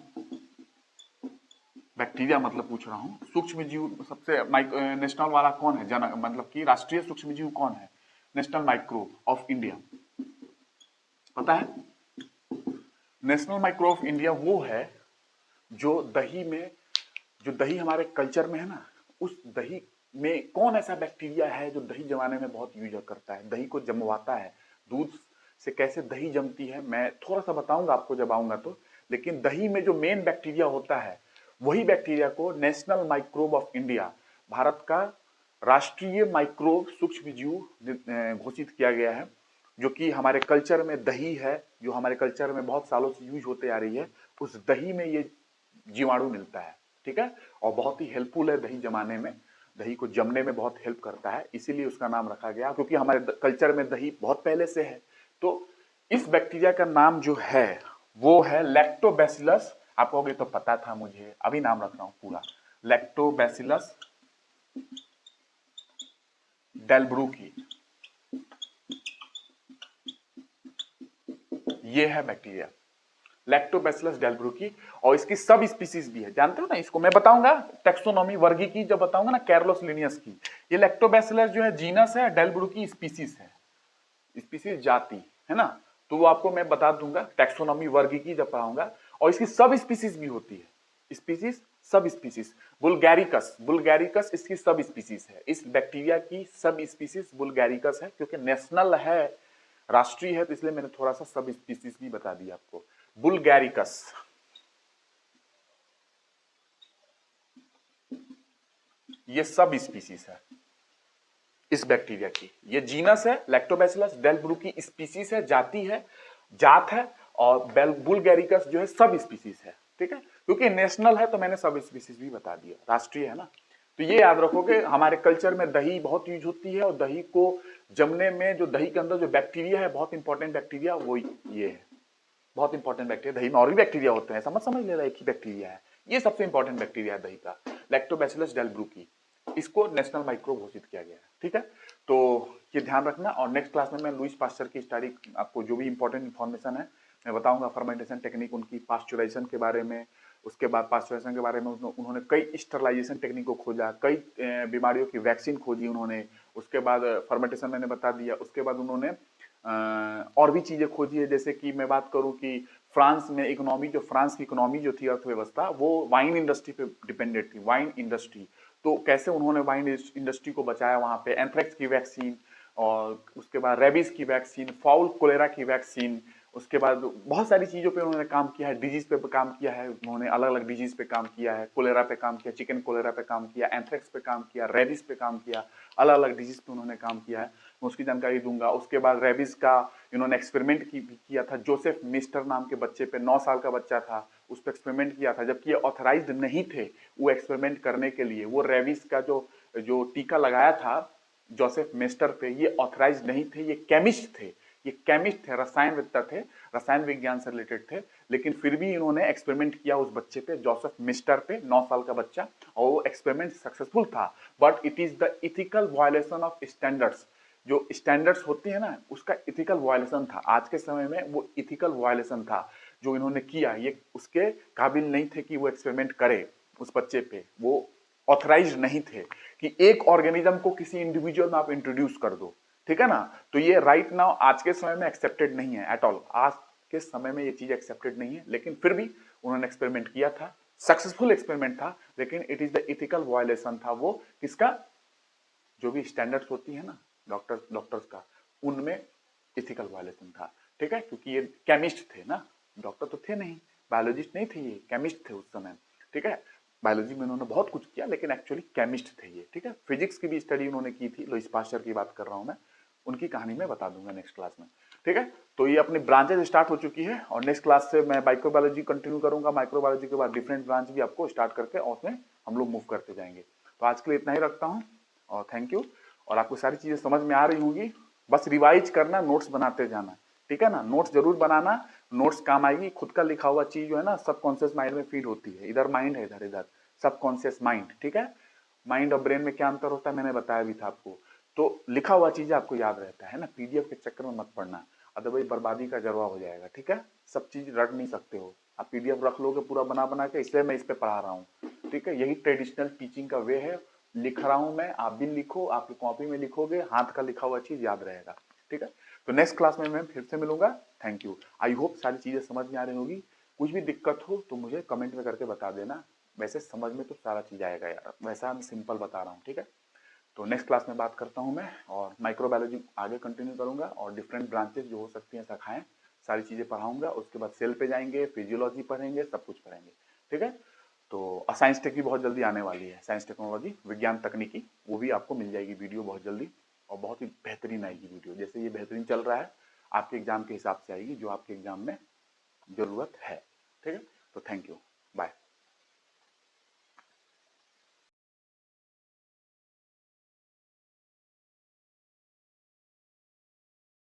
बैक्टीरिया मतलब पूछ रहा हूं। सूक्ष्म जीव सबसे नेशनल वाला कौन है? जन मतलब कि राष्ट्रीय सूक्ष्म जीव कौन है? नेशनल माइक्रोब ऑफ इंडिया पता है? नेशनल माइक्रोब ऑफ इंडिया वो है जो दही में, जो दही हमारे कल्चर में है ना, उस दही में कौन ऐसा बैक्टीरिया है जो दही जमाने में बहुत यूज करता है, दही को जमवाता है। दूध से कैसे दही जमती है मैं थोड़ा सा बताऊंगा आपको जब आऊंगा तो, लेकिन दही में जो मेन बैक्टीरिया होता है वही बैक्टीरिया को national microbe of India, Bharat का राष्ट्रीय माइक्रोब सूक्ष्म जीव घोषित किया गया है। जो कि हमारे कल्चर में दही है, जो हमारे कल्चर में बहुत सालों से यूज होते आ रही है, उस दही में ये जीवाणु मिलता है, ठीक है। और बहुत ही हेल्पफुल है दही जमाने में, दही को जमने में बहुत हेल्प करता है, इसीलिए उसका नाम रखा गया, क्योंकि हमारे कल्चर में दही बहुत पहले से है। तो इस बैक्टीरिया का नाम जो है वो है लैक्टोबैसिलस। आप कहोगे तो पता था मुझे, अभी नाम रख रहा हूं पूरा, लैक्टोबैसिलस डेल्ब्रूकी, ये है बैक्टीरिया लैक्टोबैसिलस डेल्ब्रुकी, और इसकी सब स्पीसीज भी है, जानते हो ना इसको मैं बताऊंगा टेक्सोनॉमी वर्गीकी जब बताऊंगा ना कैरलोस लिनियस की। ये लैक्टोबैसिलस जो है जीनस है, डेल्ब्रुकी स्पीसीज है, स्पीसीज जाति है ना, तो वो आपको मैं बता दूंगा टैक्सोनॉमी वर्गीकी जब पढ़ाऊंगा। और इसकी सब स्पीसीज भी होती है, स्पीसीज सब स्पीसीज। बुल्गैरिकस, बुल्गैरिकस इसकी सब स्पीसीज है, इस बैक्टीरिया की सब स्पीसीज बुल्गैरिकस है, क्योंकि नेशनल है, राष्ट्रीय है, तो इसलिए मैंने थोड़ा सा सब स्पीसीज भी बता दिया आपको। बुल्गैरिकस ये सब स्पीसीज है इस बैक्टीरिया की, ये जीनस है लैक्टोबैसिलस डेल्ब्रुकी, स्पीसीज है, जाति है, जात है, और बुल्गैरिकस जो है सब स्पीसीज है, ठीक है, क्योंकि नेशनल है तो मैंने सब स्पीसीज भी बता दिया, राष्ट्रीय है ना। तो ये याद रखोगे हमारे कल्चर में दही बहुत यूज होती है, और दही को जमने में जो दही के अंदर जो बैक्टीरिया है, बहुत इंपॉर्टेंट बैक्टीरिया वो ये है, बहुत इंपॉर्टेंट बैक्टीरिया। दही में और भी बैक्टीरिया होते हैं, समझ ले रहा है, एक ही बैक्टीरिया है, ये सबसे इंपॉर्टेंट बैक्टीरिया है दही का, लैक्टोबैसिलस डेल्ब्रुकी, इसको नेशनल माइक्रोब घोषित किया गया है, ठीक है। तो ये ध्यान रखना, और नेक्स्ट क्लास में मैं लुईस पास्चर की स्टडी, आपको जो भी इंपॉर्टेंट इन्फॉर्मेशन है मैं बताऊंगा, फर्मेंटेशन टेक्निक, उनकी पास्चुराइजेशन के बारे में, उसके बाद पास्चुराइजेशन के बारे में उन्होंने कई स्टरलाइजेशन टेक्निक को खोजा, कई बीमारियों की वैक्सीन खोजी उन्होंने, उसके बाद फर्मेंटेशन मैंने बता दिया, उसके बाद उन्होंने और भी चीजें खोजी है, जैसे कि मैं बात करूं कि फ्रांस में इकोनॉमी, जो फ्रांस की इकोनॉमी जो थी, अर्थव्यवस्था, वो वाइन इंडस्ट्री पे डिपेंडेंट थी, वाइन इंडस्ट्री। तो कैसे उन्होंने वाइन इंडस्ट्री को बचाया, वहां पे एंथ्रेक्स की वैक्सीन, और उसके बाद रेबीज की वैक्सीन, फाउल कोलेरा की वैक्सीन, उसके बाद बहुत सारी चीजों पे उन्होंने काम किया है, डिजीज पे काम किया है उन्होंने, अलग अलग डिजीज पे काम किया है, कोलेरा पे काम किया, चिकन कोलेरा पे काम किया, एंथ्रेक्स पे काम किया, रेबीज पे काम किया, अलग अलग डिजीज पे उन्होंने काम किया है, मैं उसकी जानकारी दूंगा। उसके बाद रेबीज का इन्होंने एक्सपेरिमेंट किया था, जोसेफ मिस्टर नाम के बच्चे पे, 9 साल का बच्चा था, उस पर एक्सपेरिमेंट किया था, जबकि ये ऑथराइज्ड नहीं थे वो एक्सपेरिमेंट करने के लिए। वो रेबीज का जो जो टीका लगाया था जोसेफ मेस्टर पे, ये ऑथराइज नहीं थे, ये केमिस्ट थे, ये केमिस्ट थे, रसायनवेत्ता थे, रसायन विज्ञान से रिलेटेड थे, लेकिन फिर भी इन्होंने एक्सपेरिमेंट किया उस बच्चे पे, जोसेफ मिस्टर पे, 9 साल का बच्चा, और वो एक्सपेरिमेंट सक्सेसफुल था। But it is the ethical violation of standards, जो स्टैंडर्ड्स होती है ना, उसका इथिकल वायलेशन था, आज के समय में वो इथिकल वायलेशन था जो इन्होंने किया, ये उसके काबिल नहीं थे कि वो एक्सपेरिमेंट करे उस बच्चे पे, वो ऑथराइज नहीं थे कि एक ऑर्गेनिज्म को किसी इंडिविजुअल में आप इंट्रोड्यूस कर दो, ठीक है ना। तो ये राइट नाउ आज के समय में एक्सेप्टेड नहीं है एट ऑल, आज के समय में ये चीज एक्सेप्टेड नहीं है, लेकिन फिर भी उन्होंने एक्सपेरिमेंट किया था, सक्सेसफुल एक्सपेरिमेंट था, लेकिन it is the ethical violation था वो, किसका, जो भी स्टैंडर्ड्स होती है ना डॉक्टर्स का, उनमें इथिकल वायलेशन था, ठीक है, क्योंकि ये केमिस्ट थे ना, डॉक्टर तो थे नहीं, बायोलॉजिस्ट नहीं थे, ये केमिस्ट थे उस समय, ठीक है। बायोलॉजी में उन्होंने बहुत कुछ किया, लेकिन एक्चुअली केमिस्ट थे ये, ठीक है। फिजिक्स की भी स्टडी उन्होंने की थी, लुईस पास्चर की बात कर रहा हूं मैं, उनकी कहानी मैं बता दूंगा नेक्स्ट क्लास में, ठीक है। तो ये अपनी ब्रांचेज स्टार्ट हो चुकी है, और नेक्स्ट क्लास से मैं माइक्रोबायोलॉजी कंटिन्यू करूंगा, माइक्रोबायोलॉजी के बाद डिफरेंट ब्रांच भी आपको स्टार्ट करके, और उसमें हम लोग मूव करते जाएंगे। तो आज के लिए इतना ही रखता हूँ, और थैंक यू। और आपको सारी चीजें समझ में आ रही होंगी, बस रिवाइज करना, नोट्स बनाते जाना, ठीक है ना, नोट्स जरूर बनाना, नोट्स काम आएगी, खुद का लिखा हुआ चीज जो है ना सबकॉन्शियस माइंड में फीड होती है, इधर माइंड है, इधर इधर सबकॉन्शियस माइंड, ठीक है। माइंड और ब्रेन में क्या अंतर होता है मैंने बताया भी था आपको। तो लिखा हुआ चीजें आपको याद रहता है ना, पीडीएफ के चक्कर में मत पड़ना, अदरवाइज बर्बादी का जरवा हो जाएगा, ठीक है। सब चीज रट नहीं सकते हो आप, पीडीएफ रख लोगे पूरा बना बना के, इसलिए मैं इस पे पढ़ा रहा हूँ, ठीक है। यही ट्रेडिशनल टीचिंग का वे है, लिख रहा हूं मैं, आप भी लिखो, आपकी कॉपी में लिखोगे, हाथ का लिखा हुआ चीज याद रहेगा, ठीक है। तो नेक्स्ट क्लास में मैं फिर से मिलूंगा, थैंक यू। आई होप सारी चीजें समझ में आ रही होगी, कुछ भी दिक्कत हो तो मुझे कमेंट में करके बता देना, वैसे समझ में तो सारा चीज आएगा यार, वैसा मैं सिंपल बता रहा हूँ, ठीक है। तो नेक्स्ट क्लास में बात करता हूँ मैं, और माइक्रोबायोलॉजी आगे कंटिन्यू करूंगा, और डिफरेंट ब्रांचेस जो हो सकती हैं, शाखाएं, सारी चीजें पढ़ाऊंगा, उसके बाद सेल पे जाएंगे, फिजियोलॉजी पढ़ेंगे, सब कुछ पढ़ेंगे, ठीक है। तो साइंस टेक भी बहुत जल्दी आने वाली है, साइंस टेक्नोलॉजी, विज्ञान तकनीकी, वो भी आपको मिल जाएगी वीडियो बहुत जल्दी, और बहुत ही बेहतरीन आएगी वीडियो, जैसे ये बेहतरीन चल रहा है आपके एग्जाम के हिसाब से आएगी, जो आपके एग्जाम में जरूरत है, ठीक है। तो थैंक यू, बाय।